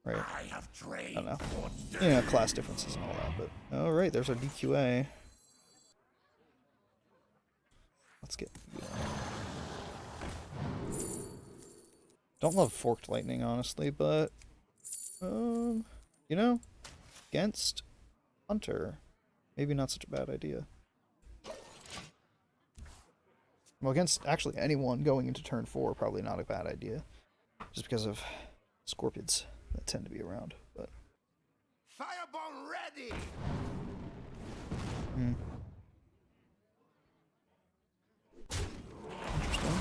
Right? I have trained I don't know. for You know, class differences and all that, but... Alright, there's our DQA. Let's get... Don't love Forked Lightning, honestly, but... you know, against Hunter, maybe not such a bad idea. Well, against actually anyone going into turn 4, probably not a bad idea. Just because of Scorpions that tend to be around, but... Fireball ready. Interesting.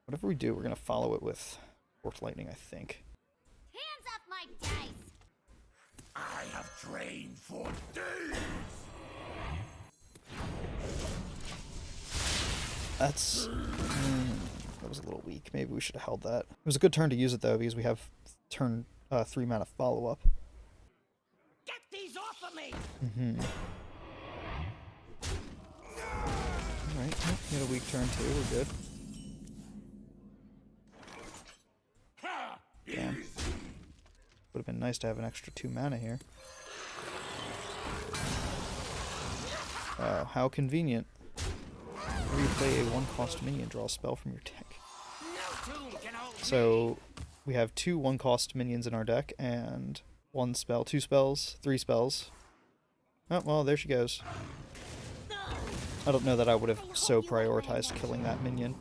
Whatever we do, we're going to follow it with Forked Lightning, I think. Hands up my dice. I have trained for days. That's... that was a little weak. Maybe we should have held that. It was a good turn to use it, though, because we have turn 3 mana follow-up. Get these off of me. Alright, we had a weak turn, too. We're good. Ha! Damn. Would have been nice to have an extra 2 mana here. Wow, how convenient. Whenever you play a 1-cost minion, draw a spell from your deck. No tomb can hold me. So, we have 2 1-cost minions in our deck, and 1 spell, 2 spells, 3 spells. Oh, well, there she goes. I don't know that I would have so prioritized killing that minion.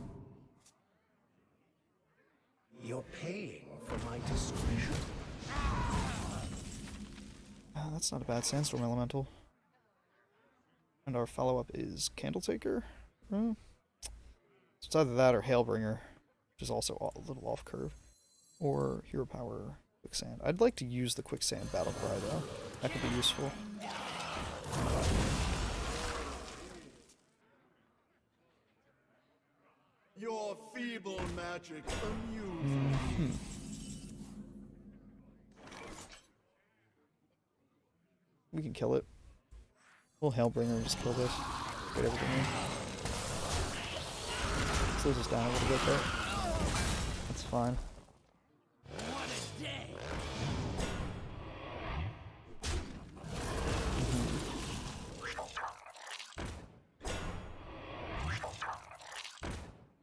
You're paying for my discretion. That's not a bad Sandstorm Elemental. And our follow-up is Candletaker. So it's either that or Hailbringer, which is also a little off-curve. Or Hero Power Quicksand. I'd like to use the Quicksand Battle Cry, though. That could be useful. Your feeble magic amuses me. We can kill it. We'll Hailbringer and just kill this. Get everything in. Slows us down a little bit, though. That's fine. What a day.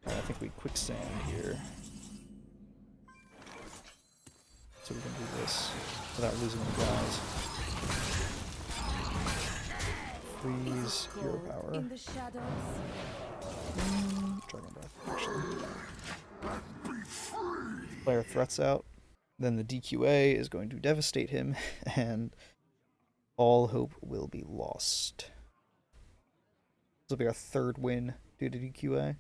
I think we Quicksand here. So we can do this without losing any guys. Freeze, Hero Power. In the shadows. Dragon Breath, actually. Player threats out. Then the DQA is going to devastate him, and all hope will be lost. This will be our 3rd win due to DQA.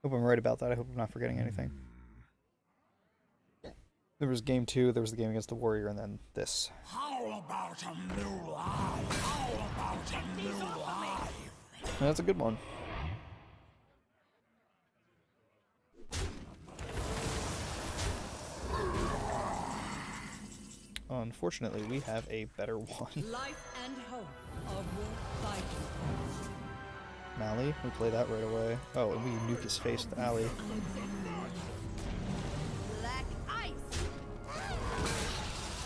Hope I'm right about that. I hope I'm not forgetting anything. There was game 2, there was the game against the Warrior, and then this. How about a new life? How about a new life? And that's a good one. Unfortunately, we have a better one. Life and hope are worth fighting. Mally, we play that right away. Oh, and we nuke his face with Ally. Black ice.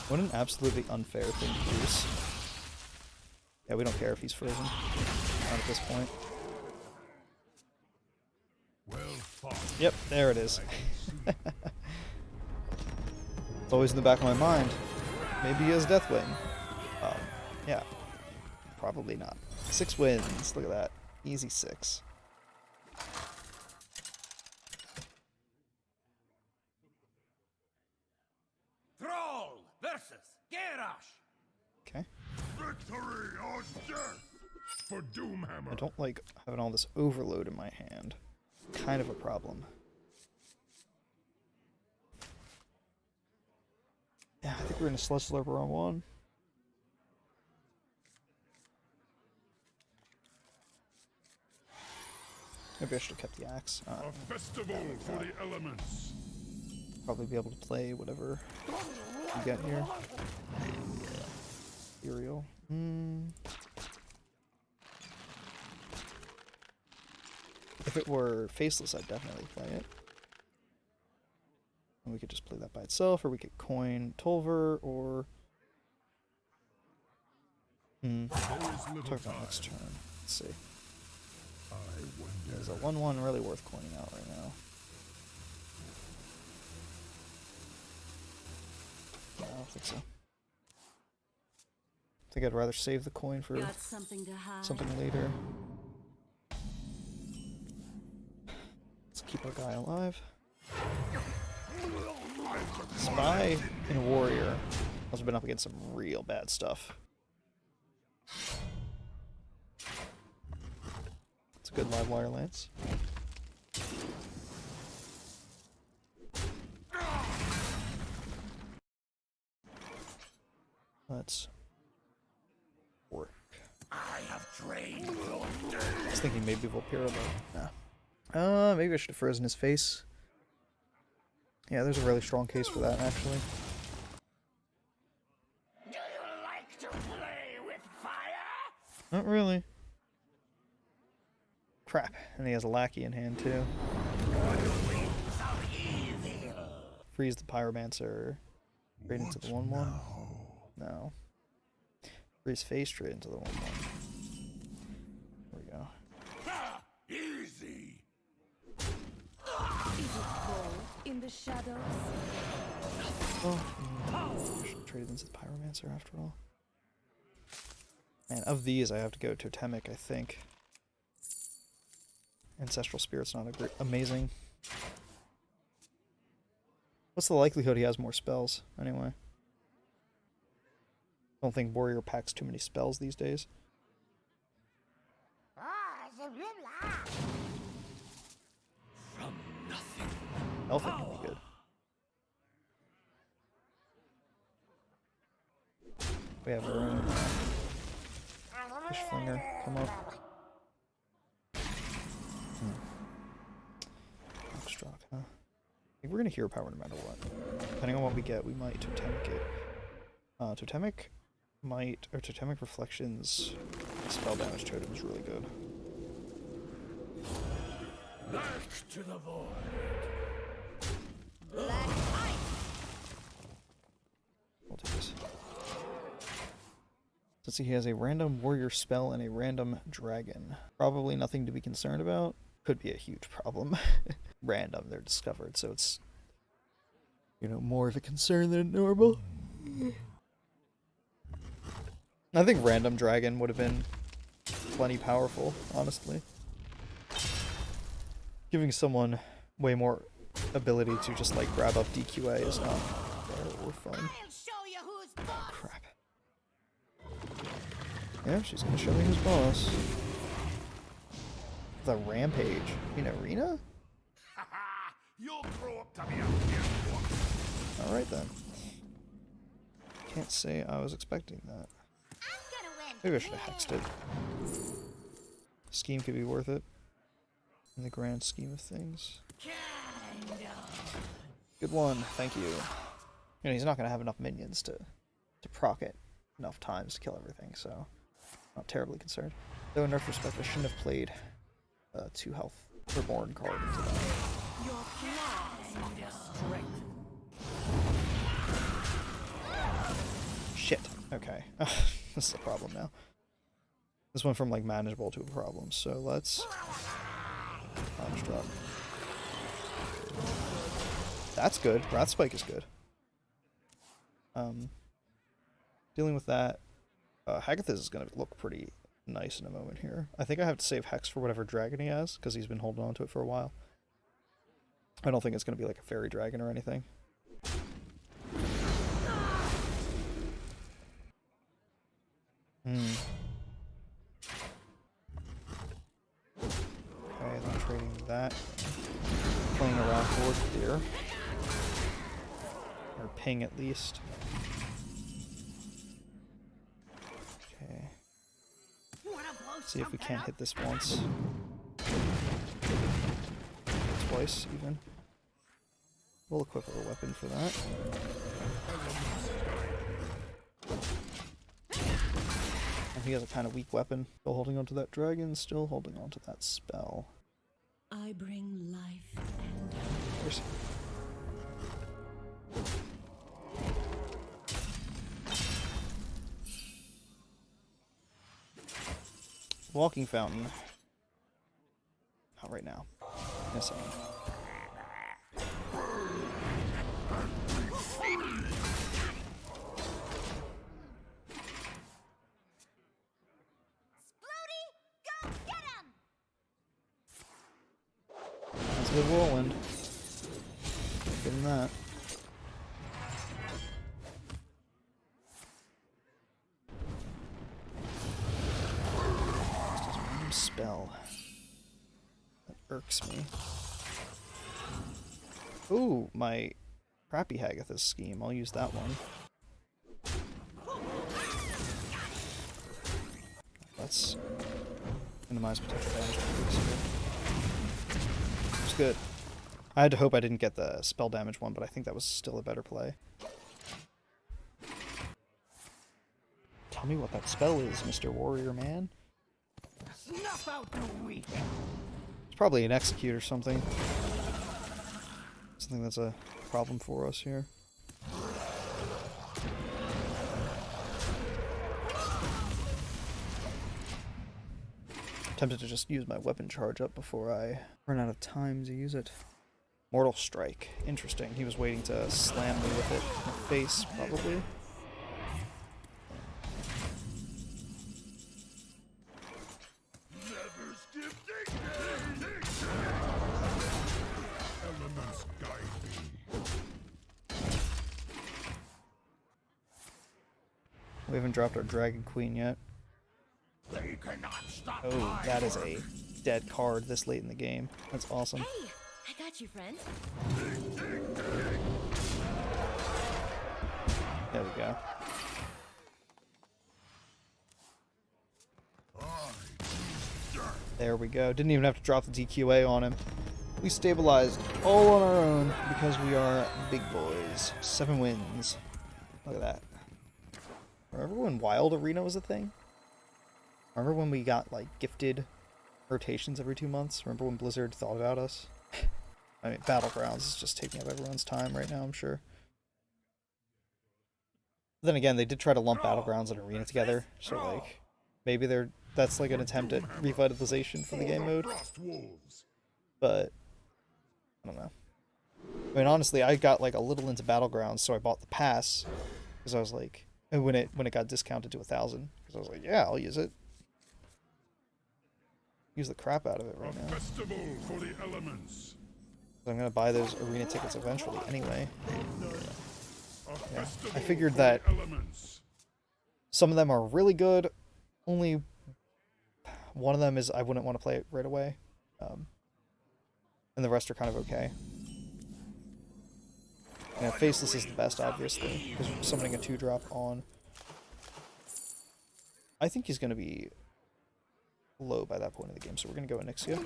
What an absolutely unfair thing to use. Yeah, we don't care if he's frozen. Not at this point. Well fought. Yep, there it is. It's always in the back of my mind. Maybe he has Deathwing. Yeah. Probably not. 6 wins. Look at that. Easy 6. Thrall versus Garrosh. Okay. Victory or death for I Doomhammer. don't like having all this overload in my hand. Kind of a problem. Yeah, I think we're in a Sludge Slurper on 1. Maybe I should have kept the axe. A festival for the elements. Probably be able to play whatever we get here. Ethereal. If it were Faceless, I'd definitely play it. And we could just play that by itself, or we could coin Tolver, or... There is Talk little about time. next turn. Let's see. I Is wonder. a 1/1 really worth coining out right now? No, I don't think so. I think I'd rather save the coin for Got something to hide. something later. Let's keep our guy alive. Spy and Warrior. Also been up against some real bad stuff. It's a good live wire lance. Let's work. I have trained your I was thinking maybe Volpira, but no. Maybe I should have frozen his face. Yeah, there's a really strong case for that, actually. Do you like to play with fire? Not really. Crap. And he has a lackey in hand, too. Freeze the Pyromancer. Straight into the 1/1. No. Freeze face straight into the 1/1. There we go. Easy. Is it cold in the shadows? Oh, should have traded into the Pyromancer after all. Man, of these, I have to go Totemic, I think. Ancestral Spirit's not amazing. What's the likelihood he has more spells, anyway? Don't think Warrior packs too many spells these days. Elfin can be good. We have our own Fish Flinger come up. Rockstruck, huh? I think we're gonna hero power no matter what. Depending on what we get, we might Totemic it. Totemic might, or Totemic Reflections spell damage totem is really good. Back to the void. Black ice. We'll do this. Let's see, he has a random warrior spell and a random dragon. Probably nothing to be concerned about. Could be a huge problem. Random, they're discovered, so it's, you know, more of a concern than normal. I think random dragon would have been plenty powerful, honestly. Giving someone way more ability to just like grab up DQA is not fair or fun. I'll show you who's boss. Crap. Yeah, she's gonna show me who's boss. The Rampage in Arena? You'll grow up to be a hero. Alright then. Can't say I was expecting that. I'm gonna win. Maybe I should have hexed it. Scheme could be worth it. In the grand scheme of things. Good one, thank you. You know, he's not gonna have enough minions to proc it enough times to kill everything, so not terribly concerned. Though in retrospect, I shouldn't have played 2 health reborn card into that. Your claws of strength. Shit. Okay. This is a problem now. This went from like manageable to a problem, so let's punch drop. That's good. Wrath Spike is good. Dealing with that, Hagathis is gonna look pretty nice in a moment here. I think I have to save Hex for whatever dragon he has, because he's been holding on to it for a while. I don't think it's gonna be like a fairy dragon or anything. Okay, then trading that. Playing around board here. Or ping at least. Okay. See if we can't hit this once. Twice, even. We'll equip a weapon for that. And he has a kind of weak weapon. Still holding on to that dragon, still holding on to that spell. I bring life and Where's he? Walking fountain. Not right now. In a second. That's a good whirlwind. Good than that. Just a random spell. That irks me. Ooh, my crappy Hagathis scheme. I'll use that one. Let's minimize potential damage. It's good. I had to hope I didn't get the spell damage one, but I think that was still a better play. Tell me what that spell is, Mr. Warrior Man. snuff out the weak. It's probably an execute or something. Something that's a problem for us here. Tempted to just use my weapon charge up before I run out of time to use it. Mortal Strike. Interesting. He was waiting to slam me with it in the face, probably. Never skip Elements guide me. We haven't dropped our Dragon Queen yet. They cannot stop Oh, my that is a work. dead card this late in the game. That's awesome. Hey, I got you, friend. There we go. There we go. Didn't even have to drop the DQA on him. We stabilized all on our own because we are big boys. 7 wins. Look at that. Remember when Wild Arena was a thing? Remember when we got like gifted rotations every 2 months? Remember when Blizzard thought about us? I mean, Battlegrounds is just taking up everyone's time right now, I'm sure. Then again, they did try to lump Battlegrounds and Arena together, so like maybe that's like an attempt at revitalization for the game mode. Frost wolves. But I don't know. I mean, honestly, I got like a little into Battlegrounds, so I bought the pass because I was like, and when it got discounted to 1,000, because I was like, yeah, I'll use it. use the crap out of it right now. Festival for the elements. I'm gonna buy those arena tickets eventually anyway. Yeah. I figured that Elements. some of them are really good. Only one of them is I wouldn't want to play it right away. And the rest are kind of okay. Yeah, Faceless is the best, obviously, because summoning a 2-drop on... I think he's going to be low by that point in the game, so we're going to go Onyxia.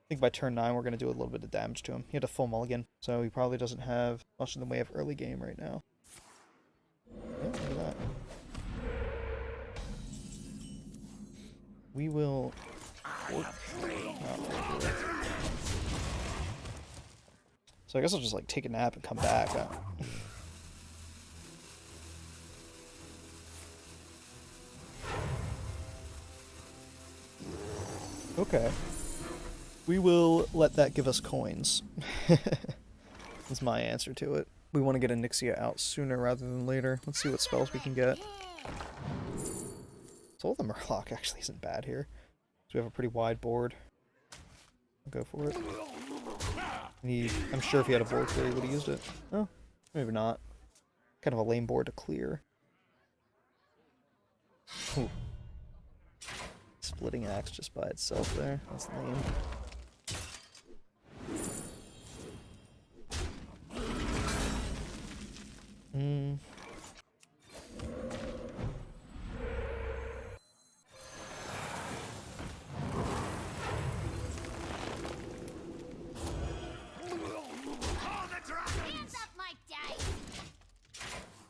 I think by turn 9 we're going to do a little bit of damage to him. He had a full mulligan, so he probably doesn't have much in the way of early game right now. Yeah, look at that. We will... So I guess I'll just like take a nap and come back. Okay. We will let that give us coins. That's my answer to it. We want to get Onyxia out sooner rather than later. Let's see what spells we can get. Soul of the Murloc actually isn't bad here. So we have a pretty wide board. I'll go for it. I'm sure if he had a board clear, he would have used it. Oh, maybe not. Kind of a lame board to clear. Ooh. Splitting axe just by itself there. That's lame.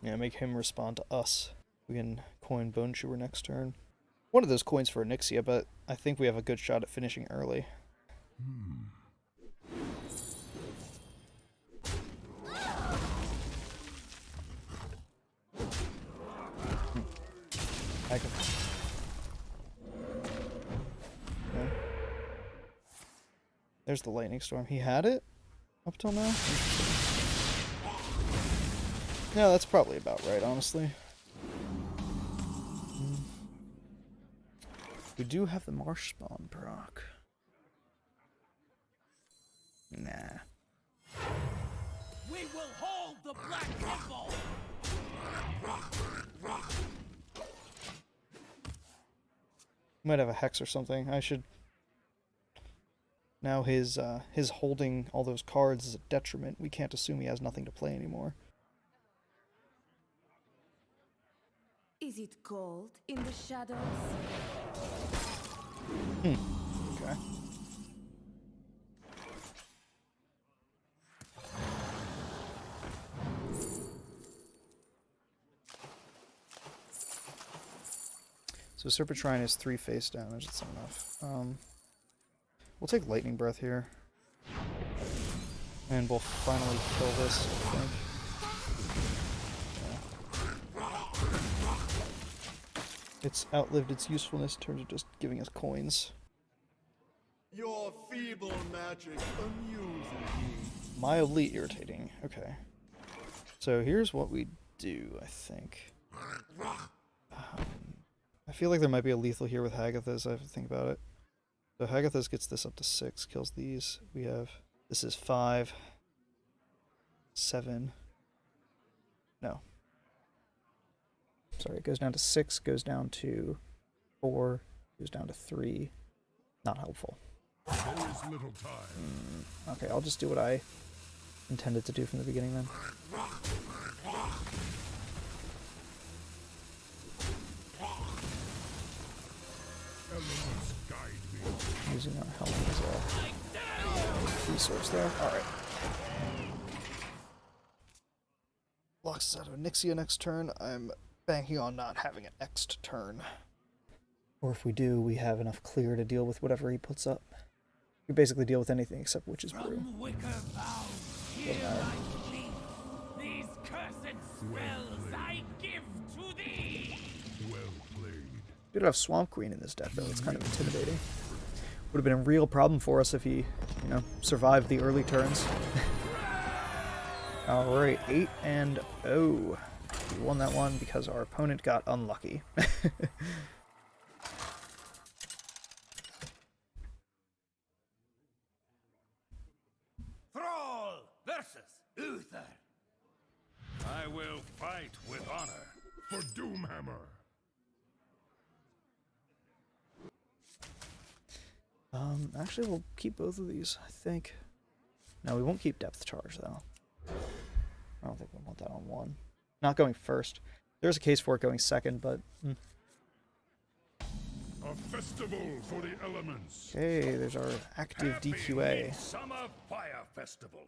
Yeah, make him respond to us. We can coin Bone Chewer next turn. One of those coins for Onyxia, but I think we have a good shot at finishing early. I can... Okay. There's the Lightning Storm. He had it up till now? Yeah, that's probably about right, honestly. We do have the Marsh Spawn proc. Nah. We will hold the Black Temple. Might have a Hex or something. I should... Now his holding all those cards is a detriment. We can't assume he has nothing to play anymore. Is it cold in the shadows? Okay. So Serpentrine is 3 face damage, that's not enough. We'll take Lightning Breath here. And we'll finally kill this, I think. It's outlived its usefulness in terms of just giving us coins. Your feeble magic amuses me. Mildly irritating. Okay. So here's what we do, I think. I feel like there might be a lethal here with Hagathas. I have to think about it. So Hagathas gets this up to 6, kills these. We have... This is 5. 7. No. Sorry, it goes down to 6, goes down to 4, goes down to 3. Not helpful. There is little time. Okay, I'll just do what I intended to do from the beginning then. Elements guide me. Using our helmet as a resource there. Alright. Locks us out of Onyxia next turn. I'm banking on not having an next turn. Or if we do, we have enough clear to deal with whatever he puts up. We basically deal with anything except Witch's Brew. From wicker vows, here I plead. These cursed spells I give to thee. Well played. We do have Swamp Queen in this deck, though. It's kind of intimidating. Would have been a real problem for us if he, survived the early turns. Alright, 8-0. We won that one because our opponent got unlucky. curses! Uther! I will fight with honor. For Doomhammer. Actually, we'll keep both of these, I think. No, we won't keep Depth Charge, though. I don't think we want that on one. Not going first. There's a case for it going second, but... A festival for the elements. Okay, there's our active Happy DQA. Summer Fire Festival.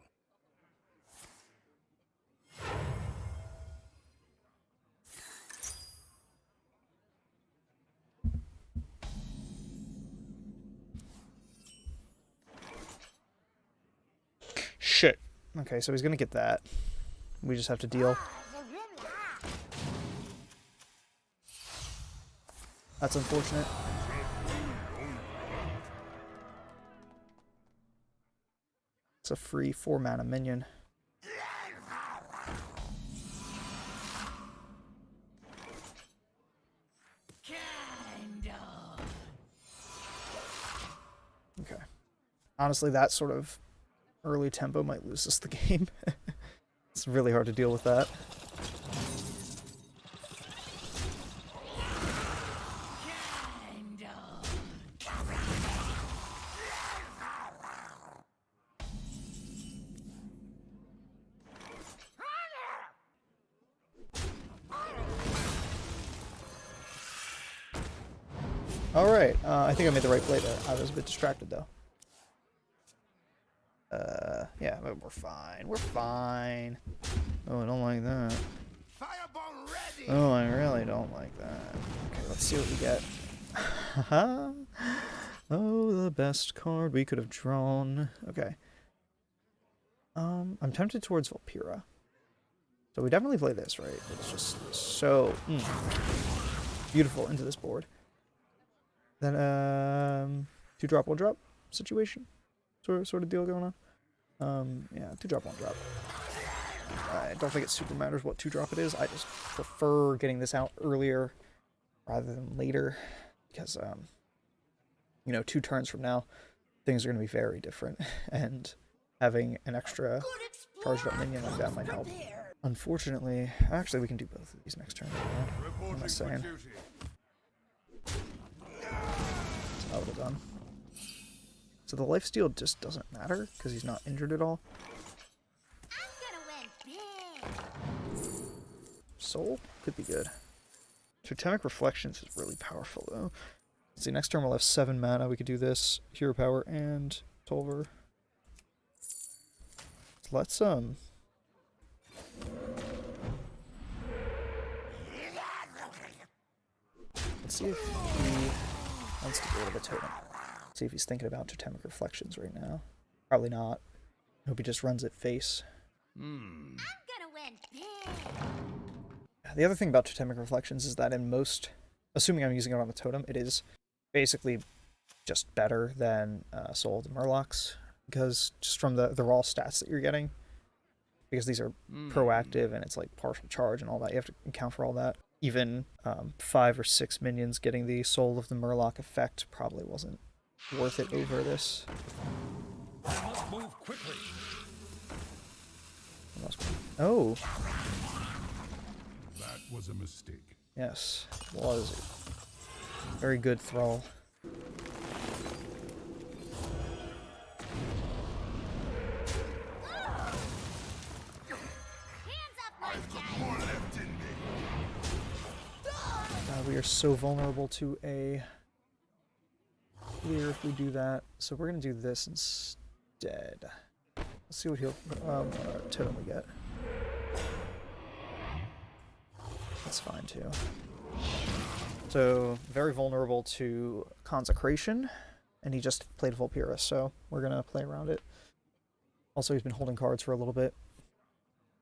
Shit. Okay, so he's gonna get that. We just have to deal. That's unfortunate. It's a free 4-mana minion. Okay. Honestly, that sort of early tempo might lose us the game. It's really hard to deal with that. Alright, I think I made the right play there. I was a bit distracted though. Yeah, but we're fine. We're fine. Oh, I don't like that. Fireball ready. Oh, I really don't like that. Okay, let's see what we get. Oh, the best card we could have drawn. Okay. I'm tempted towards Valpyra. So we definitely play this, right? It's just so beautiful into this board. Then 2-drop, 1-drop situation, sort of deal going on. Yeah, 2-drop, 1-drop. I don't think it super matters what 2-drop it is. I just prefer getting this out earlier rather than later because, you know, 2 turns from now, things are going to be very different, and having an extra charged up minion like that might help. Unfortunately, actually, we can do both of these next turn. What am I saying? I would have done. So the lifesteal just doesn't matter because he's not injured at all. Soul could be good. Totemic Reflections is really powerful though. Let's see, next turn we'll have 7 mana. We could do this, Hero Power and Tolver. Let's see if he wants to go to the totem. See if he's thinking about Totemic Reflections right now. Probably not. I hope he just runs it face. I'm gonna win. The other thing about Totemic Reflections is that in most, assuming I'm using it on the totem, it is basically just better than Soul of the Murlocs, because just from the raw stats that you're getting, because these are proactive and it's like partial charge and all that, you have to account for all that. Even 5 or 6 minions getting the Soul of the Murloc effect probably wasn't worth it over this. I must move quickly. Oh, That was a mistake. yes, was very good Thrall. More left in me. We are so vulnerable to a clear if we do that. So we're gonna do this instead. Let's see what totem we get. That's fine too. So very vulnerable to Consecration, and he just played Valpyra, so we're gonna play around it. Also, he's been holding cards for a little bit,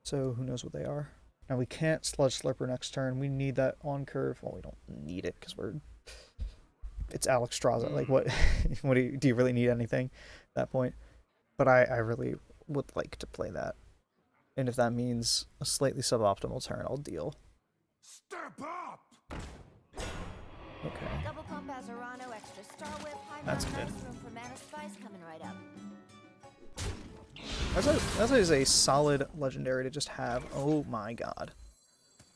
so who knows what they are. Now we can't Sludge Slurper next turn. We need that on curve. Well, we don't need it because it's Alexstrasza. Like, what? Do you really need anything at that point? But I really would like to play that, and if that means a slightly suboptimal turn, I'll deal. Step up. Okay. Double pump Azarano, extra Star Whip, high That's mana, good. nice room for mana spice coming right up. That is a solid legendary to just have. Oh my god.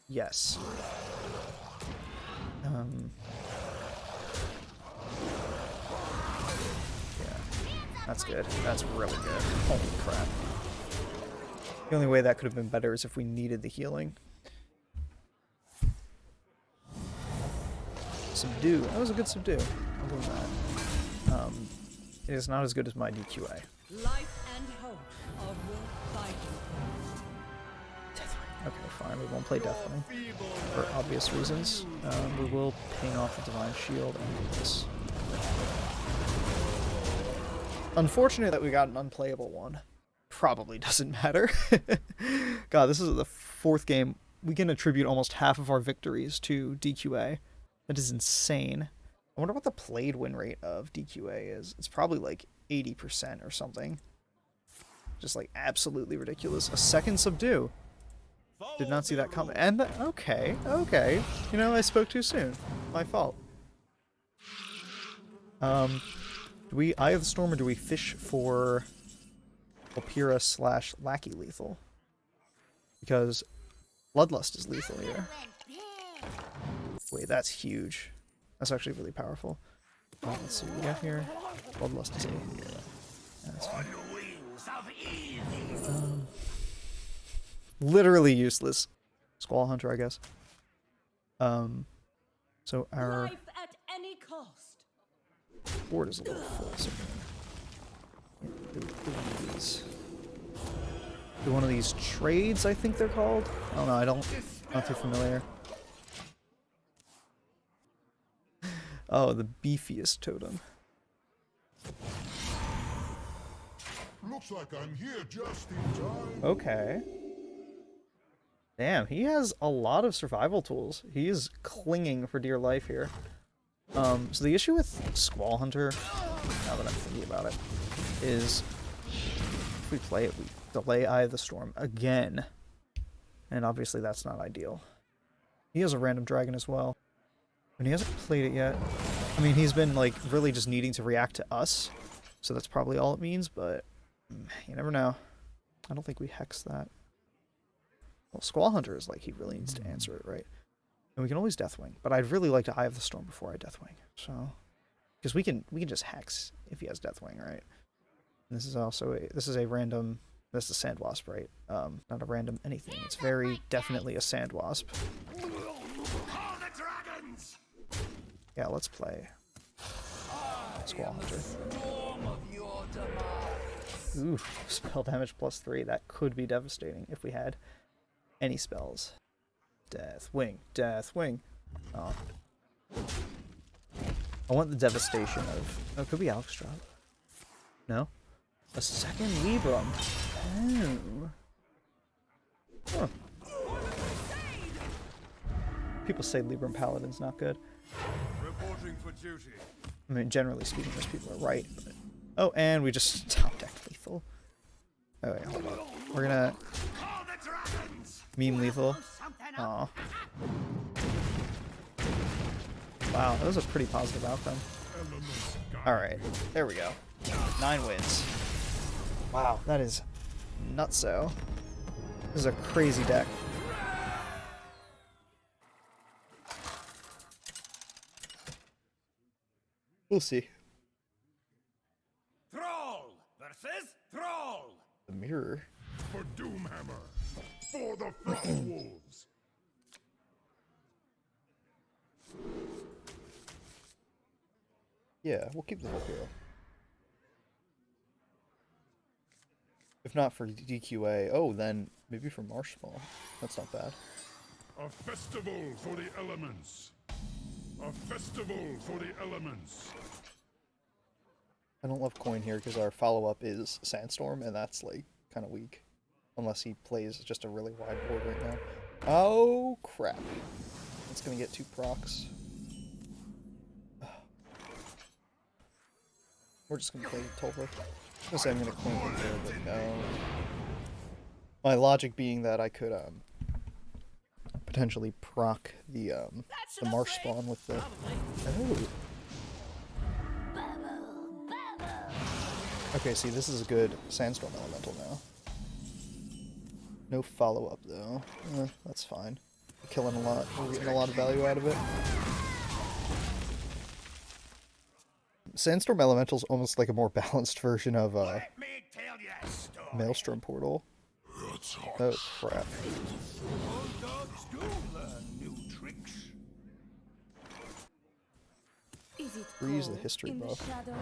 Yes. Yeah. That's good. That's really good. Holy crap. The only way that could have been better is if we needed the healing. Subdue. That was a good subdue. I'll give him that. It is not as good as my DQA. Life and hope are worth fighting for. Okay, fine. We won't play Deathwing for obvious reasons. We will ping off the Divine Shield and do this. Unfortunate that we got an unplayable one. Probably doesn't matter. God, this is the 4th game. We can attribute almost half of our victories to DQA. That is insane. I wonder what the played win rate of DQA is. It's probably like 80% or something. Just like absolutely ridiculous. A second subdue. Did not see that coming. And okay. You know, I spoke too soon. My fault. Do we Eye of the Storm or do we fish for Opira / Lackey lethal? Because Bloodlust is lethal here. Wait, that's huge. That's actually really powerful. Let's see what we got here. Bloodlust is a... Yeah, that's fine. Literally useless. Squall Hunter, I guess. So our Life at any cost. board is a little full, so do one of these. Do one of these trades, I think they're called. I don't know, I'm not too familiar. Oh, the beefiest totem. Looks like I'm here just in time. Okay. Damn, he has a lot of survival tools. He is clinging for dear life here. So the issue with Squall Hunter, now that I'm thinking about it, is if we play it, we delay Eye of the Storm again. And obviously that's not ideal. He has a random dragon as well. And he hasn't played it yet. I mean, he's been, like, really just needing to react to us. So that's probably all it means, but you never know. I don't think we hex that. Well, Squall Hunter is like, he really needs to answer it, right? And we can always Deathwing. But I'd really like to Eye of the Storm before I Deathwing. So, because we can just hex if he has Deathwing, right? And this is also a random, this is a Sandwasp, right? Not a random anything. It's very definitely a Sandwasp. Yeah, let's play Squall Hunter. Ooh, spell damage +3. That could be devastating if we had any spells. Deathwing. Oh. I want the devastation of... Oh, it could be Alexstrasza. No? A second Libram. Oh. Huh. People say Libram Paladin's not good. Reporting for duty. I mean, generally speaking, those people are right. But... Oh, and we just top-decked lethal. Oh, wait, hold on. We're gonna... Meme lethal. Aw. Wow, that was a pretty positive outcome. Alright, there we go. 9 wins. Wow, that is nutso. This is a crazy deck. We'll see. Thrall versus Thrall. The mirror. For Doomhammer. For the Frost Wolves. Yeah, we'll keep the whole hero. If not for DQA, oh, then maybe for Marshmallow. That's not bad. A festival for the elements. A festival for the elements. I don't love Coin here because our follow-up is Sandstorm, and that's, like, kind of weak. Unless he plays just a really wide board right now. Oh, crap. It's gonna get 2 procs. We're just gonna play Tolva. I was gonna say I'm gonna Coin right there, but no. My logic being that I could, potentially proc the Marsh spawn with the... Oh. Okay, see, this is a good Sandstorm Elemental now. No follow-up, though. That's fine. We're killing a lot. We're getting a lot of value out of it. Sandstorm Elemental's almost like a more balanced version of Let me tell you a story. Maelstrom Portal. That's hot. Oh, crap. Old dogs do learn new tricks. Is it Freeze the cold history in buff. The shadows?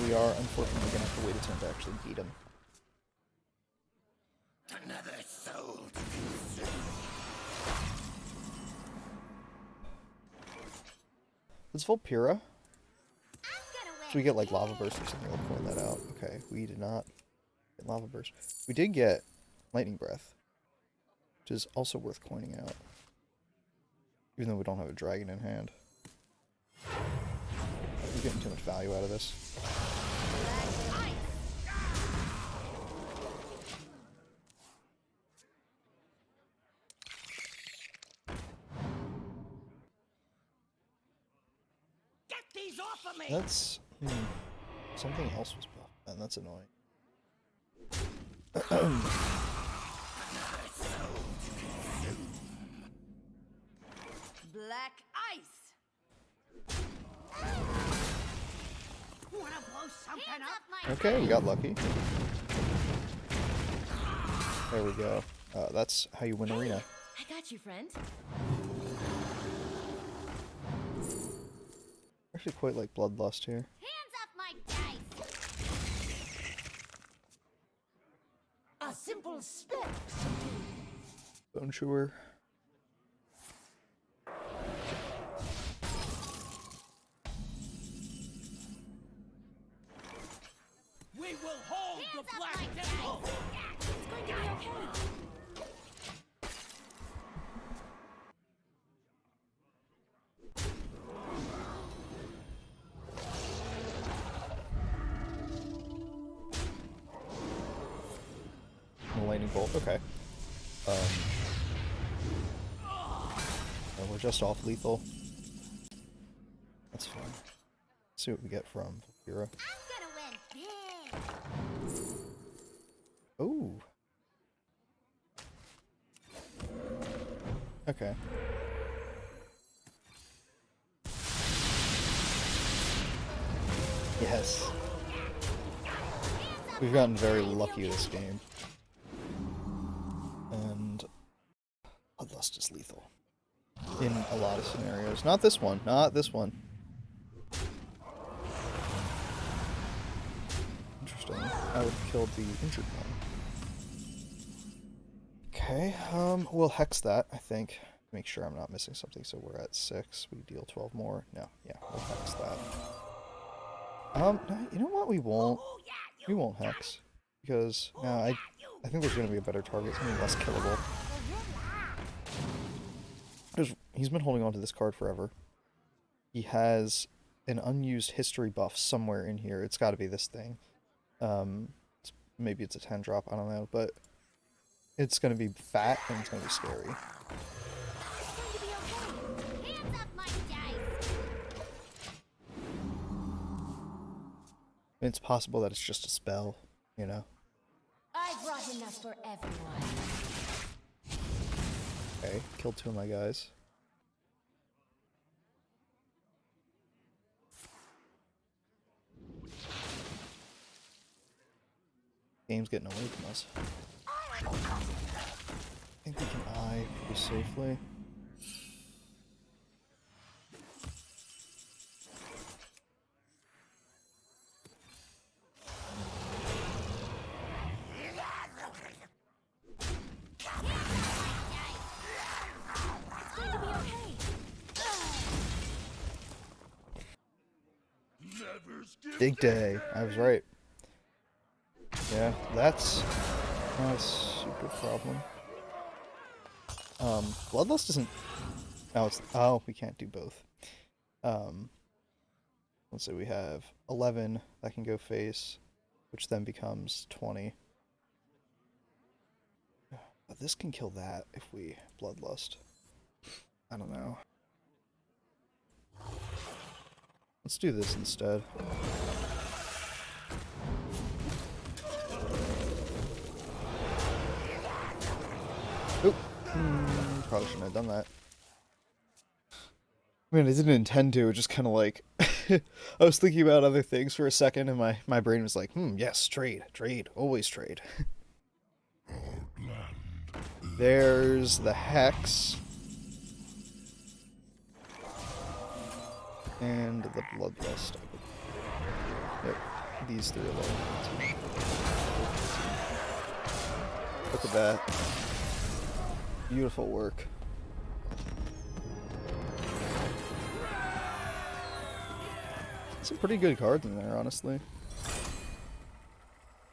We are unfortunately gonna have to wait a turn to actually beat him. Another soul. Let's Volpira. I'm gonna win. So we get like Lava Burst or something, I'll point that out. Okay, we did not get Lava Burst. We did get Lightning Breath, which is also worth pointing out. Even though we don't have a dragon in hand. We're getting too much value out of this. Get these off of me. That's... something else was buffed, and that's annoying. Black ice. Wanna blow something Hands up? up my Okay, we got lucky. There we go. That's how you win Arena. I got you, friend. Actually quite like Bloodlust here. hands up my dice. A simple spell. Bone Chewer. We will hold Hands the up Black my Temple. dice. It's going to be okay. And a Lightning Bolt. Okay. And we're just off lethal. That's fine. Let's see what we get from Volpira. I'm gonna win big. Oh. Okay. Yes. We've gotten very lucky this game. And Bloodlust is lethal. In a lot of scenarios. Not this one. Not this one. Interesting. I would have killed the injured one. Okay, we'll hex that, I think. Make sure I'm not missing something, so we're at 6. We deal 12 more. No, yeah, we'll hex that. No, you know what? We won't. We won't hex. Because, no, I think there's going to be a better target, something less killable. He's been holding on to this card forever. He has an unused history buff somewhere in here. It's got to be this thing. Maybe it's a 10 drop, I don't know, but it's going to be fat and it's going to be scary. It's going to be okay. Hands up my dice. It's possible that it's just a spell, you know? I brought enough for everyone. Okay, killed 2 of my guys. Game's getting away from us. I think we can eye pretty safely. It's going to be okay. Never skip. Big day. I was right. Yeah, that's not a super problem. Bloodlust isn't... Oh, it's... Oh, we can't do both. Let's say we have 11 that can go face, which then becomes 20. But this can kill that if we Bloodlust. I don't know. Let's do this instead. Oop. Probably shouldn't have done that. I mean, I didn't intend to, just kind of like... I was thinking about other things for a second, and my brain was like, yes, trade, always trade. There's the Hex. And the Bloodlust. Yep, these three alone. Look at that. Beautiful work. Some pretty good cards in there, honestly.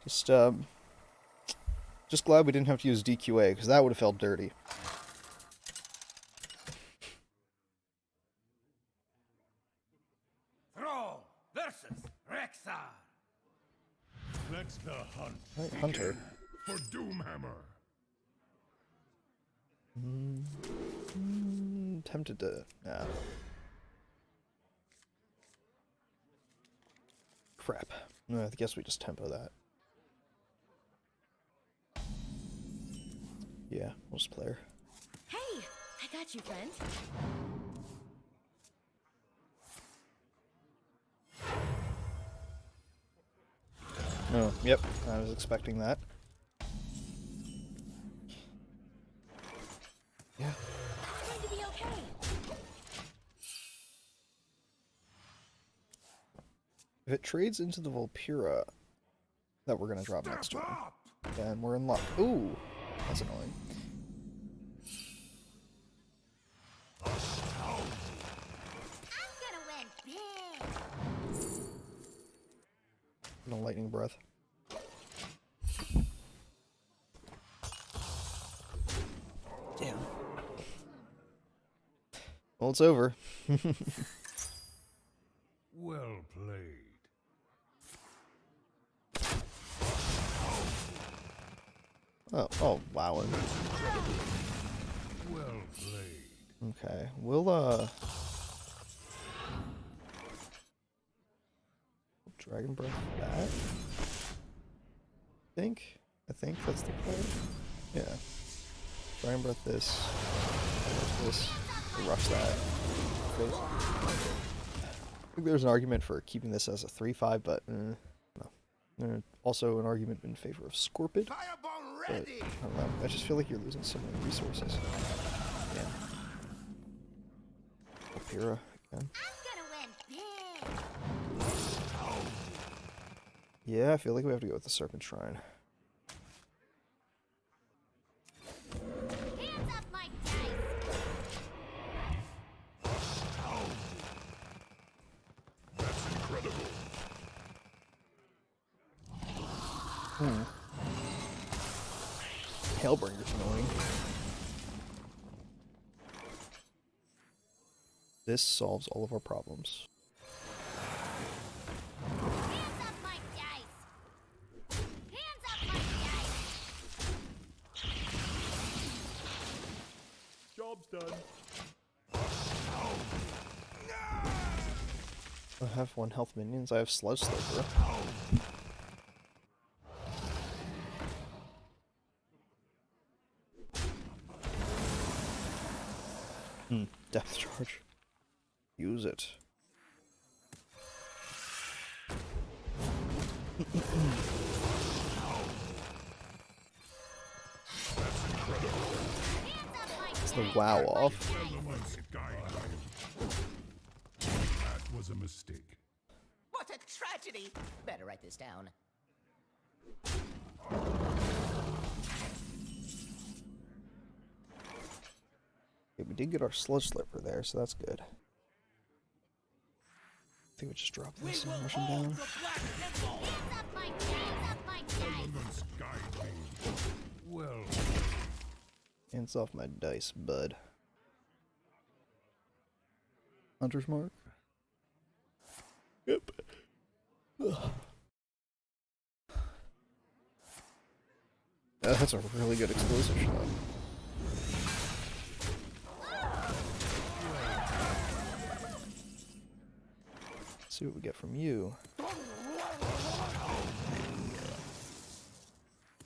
Just glad we didn't have to use DQA, because that would have felt dirty. Thrall versus Rexar. Let's the hunt. Right, Hunter. For Doomhammer. Tempted to... yeah. Crap. No, I guess we just tempo that. Yeah, we'll just play her. Hey, I got you, friend. Oh, yep, I was expecting that. Yeah. It's going to be okay. If it trades into the Volpira that we're gonna drop next turn, then we're in luck. Ooh, that's annoying. I'm gonna win big. No lightning breath. Damn. Well, it's over. Well played. Oh, wow. Well played. Okay, we'll, Dragon Breath that. I think that's the play. Yeah. Dragon Breath this. We'll rush that. Close. I think there's an argument for keeping this as a 3/5, but no. There's also an argument in favor of Scorpid. But, I don't know. I just feel like you're losing so many resources. Yeah. Volpira again. I'm gonna win big. Yeah, I feel like we have to go with the Serpent Shrine. Hands up my dice. That's incredible. Hellbringer's annoying. This solves all of our problems. Hands up my dice. Hands up my dice. Job's done. I have 1 health minions. I have Sludge Slipper. Depth charge. Use it. It's the wow off. Elements guide you. That was a mistake. What a tragedy! Better write this down. Okay, we did get our Sludge Slipper there, so that's good. I think we just drop this and rush him down. Hands up my dice. Hands up my dice. Elements guide me. Well, Hands off my dice, bud. Hunter's Mark? Yep. That's a really good explosive shot. see what we get from you.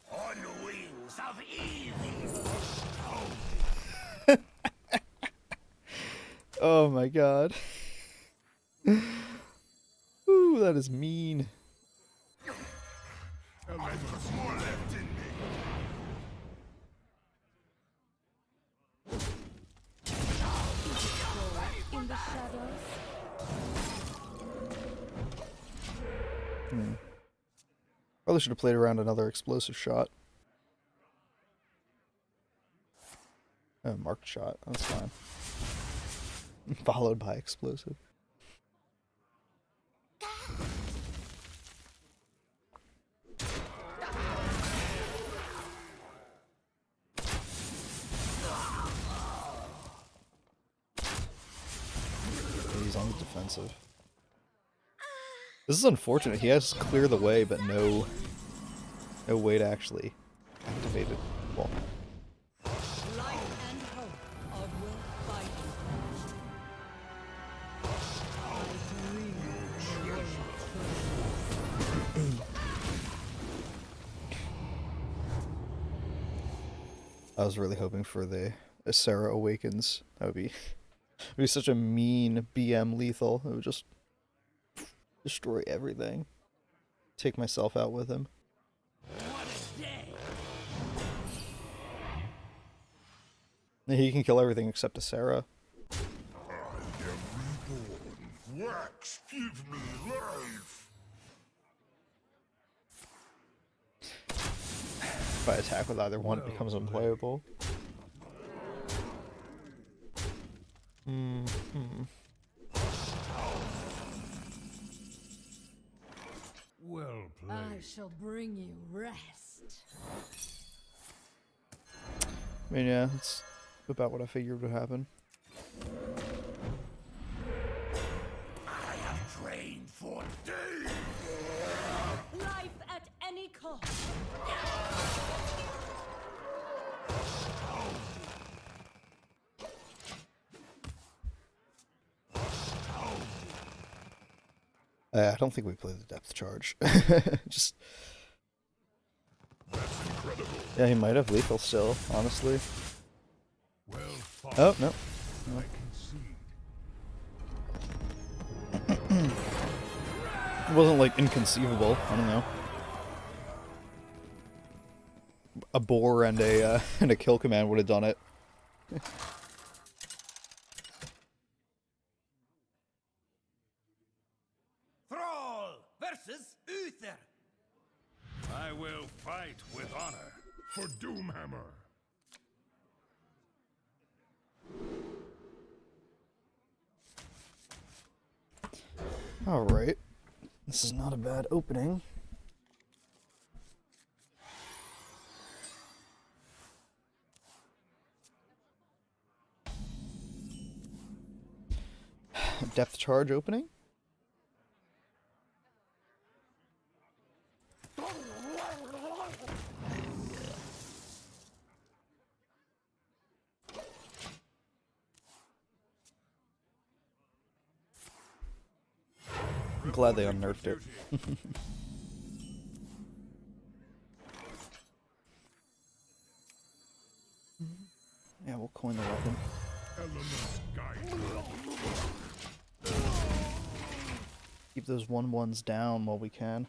On wings of evil. Oh my god. Ooh, that is mean. Elements more left in me. In the shadows. Probably should have played around another explosive shot. Marked shot, that's fine. Followed by explosive. He's on the defensive. This is unfortunate. He has clear the way, but no way to actually activate it. Well, Life and hope are worth fighting for. I dream of your return. I was really hoping for the Sarah Awakens. That would be such a mean BM lethal. It would just destroy everything. Take myself out with him. What a day. He can kill everything except a Sarah. I am reborn. Wax, give me life. If I attack with either one, it becomes unplayable. Well I played. shall bring you rest. I mean, yeah, it's about what I figured would happen. I have trained for days. Life at any cost. I don't think we played the depth charge. Just yeah, he might have lethal still, honestly. Well fought. Oh no. I concede. It wasn't like inconceivable. I don't know. A boar and a and a kill command would have done it. Thrall versus Uther. I will fight with honor for Doomhammer. All right. This is not a bad opening. Depth charge opening? I'm glad they unnerfed it. Yeah, we'll coin the weapon. Elements guide me. Keep those 1/1s down while we can.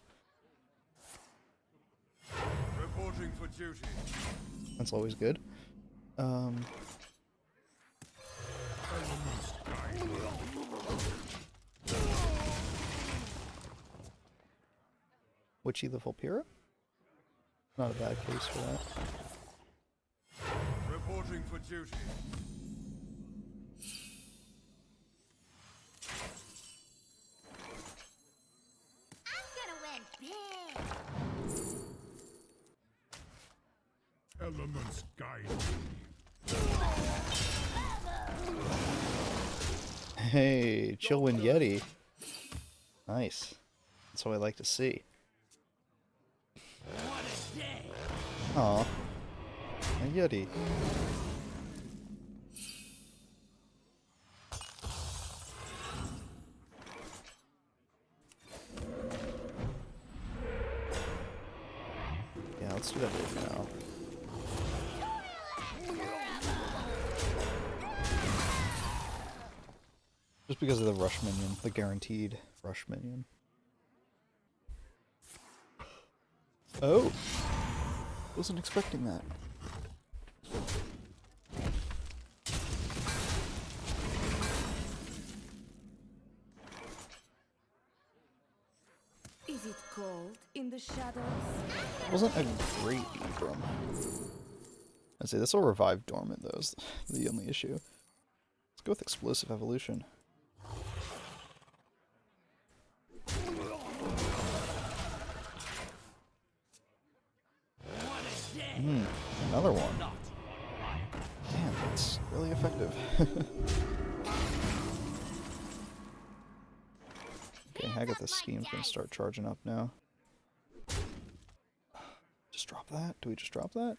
Reporting for duty. That's always good. Elements guide me. Witchy the Vulpira? Not a bad case for that. Reporting for duty. I'm gonna win big. Elements guide me. Hey, Chillwind Yeti. Nice. That's what I like to see. What a day. Aw. A Yeti. let's do that right now. Just because of the rush minion, the guaranteed rush minion. Oh! Wasn't expecting that. Is it cold in the shadows? Wasn't a great Libram. I'd say this will revive Dormant though, is the only issue. Let's go with Explosive Evolution. Another one. Damn, that's really effective. Okay, Hagatha's scheme's gonna start charging up now. Just drop that? Do we just drop that?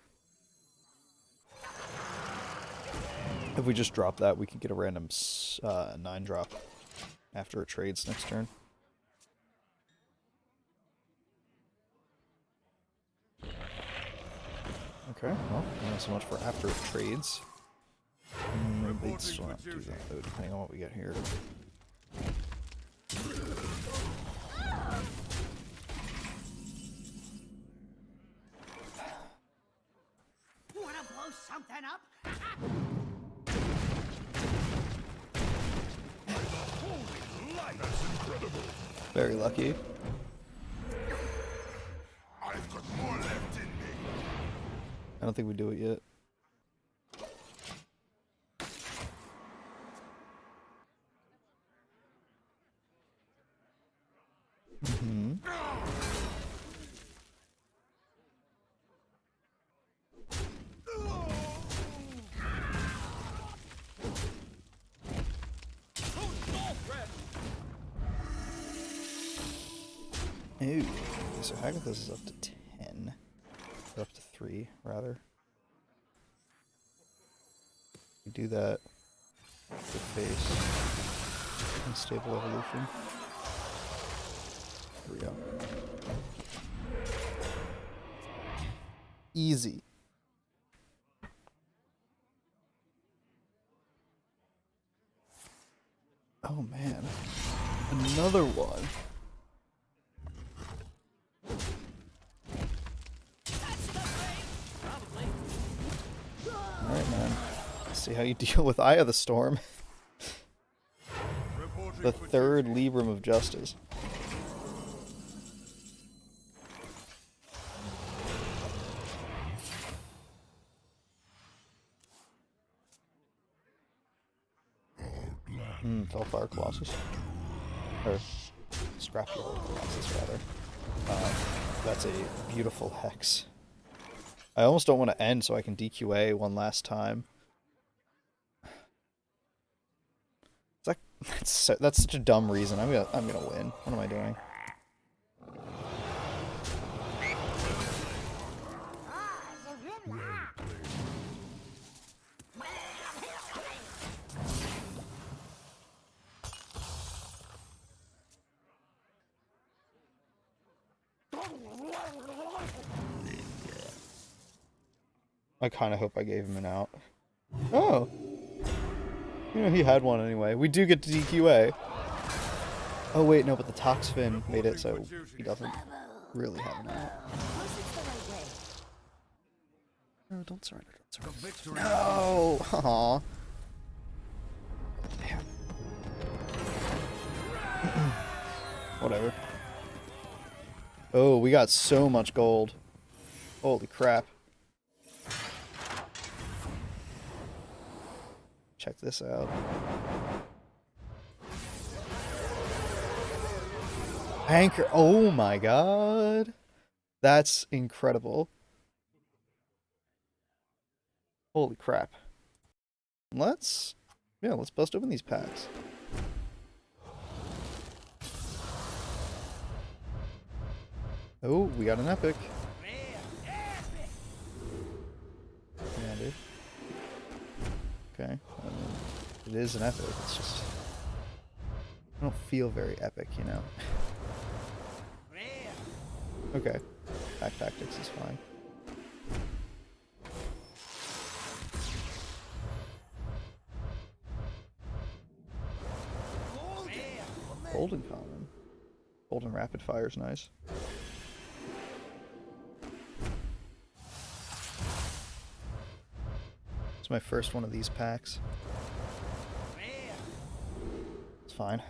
If we just drop that, we could get a random 9-drop after it trades next turn. Okay, well, not so much for after it trades. Maybe still not do that though, depending on what we get here. Wanna blow something up? Very lucky. I've got more left in me. I don't think we do it yet. Ooh, so Hagatha's is up to 10. Or up to 3, rather. We do that. Good face. Unstable evolution. Here we go. Easy. Oh man. Another one. Alright, man. Let's see how you deal with Eye of the Storm. The third Libram of Justice. Felfire Colossus. Or Scrapyard Colossus, rather. That's a beautiful hex. I almost don't want to end so I can DQA one last time. That's such a dumb reason. I'm gonna win. What am I doing? I kind of hope I gave him an out. Oh! You know, he had one anyway. We do get to DQA. Oh wait, no, but the Toxfin made it so he doesn't really have an out. No, don't surrender, don't surrender. No! Aww. Damn. Whatever. Oh, we got so much gold. Holy crap. Check this out. Anchor. Oh my god. That's incredible. Holy crap. Let's bust open these packs. Oh, we got an epic. Yeah, dude. Okay. I mean, it is an epic. It's just I don't feel very epic, you know. Okay. Pack tactics is fine. rapid fire's nice. It's my first one of these packs. It's fine.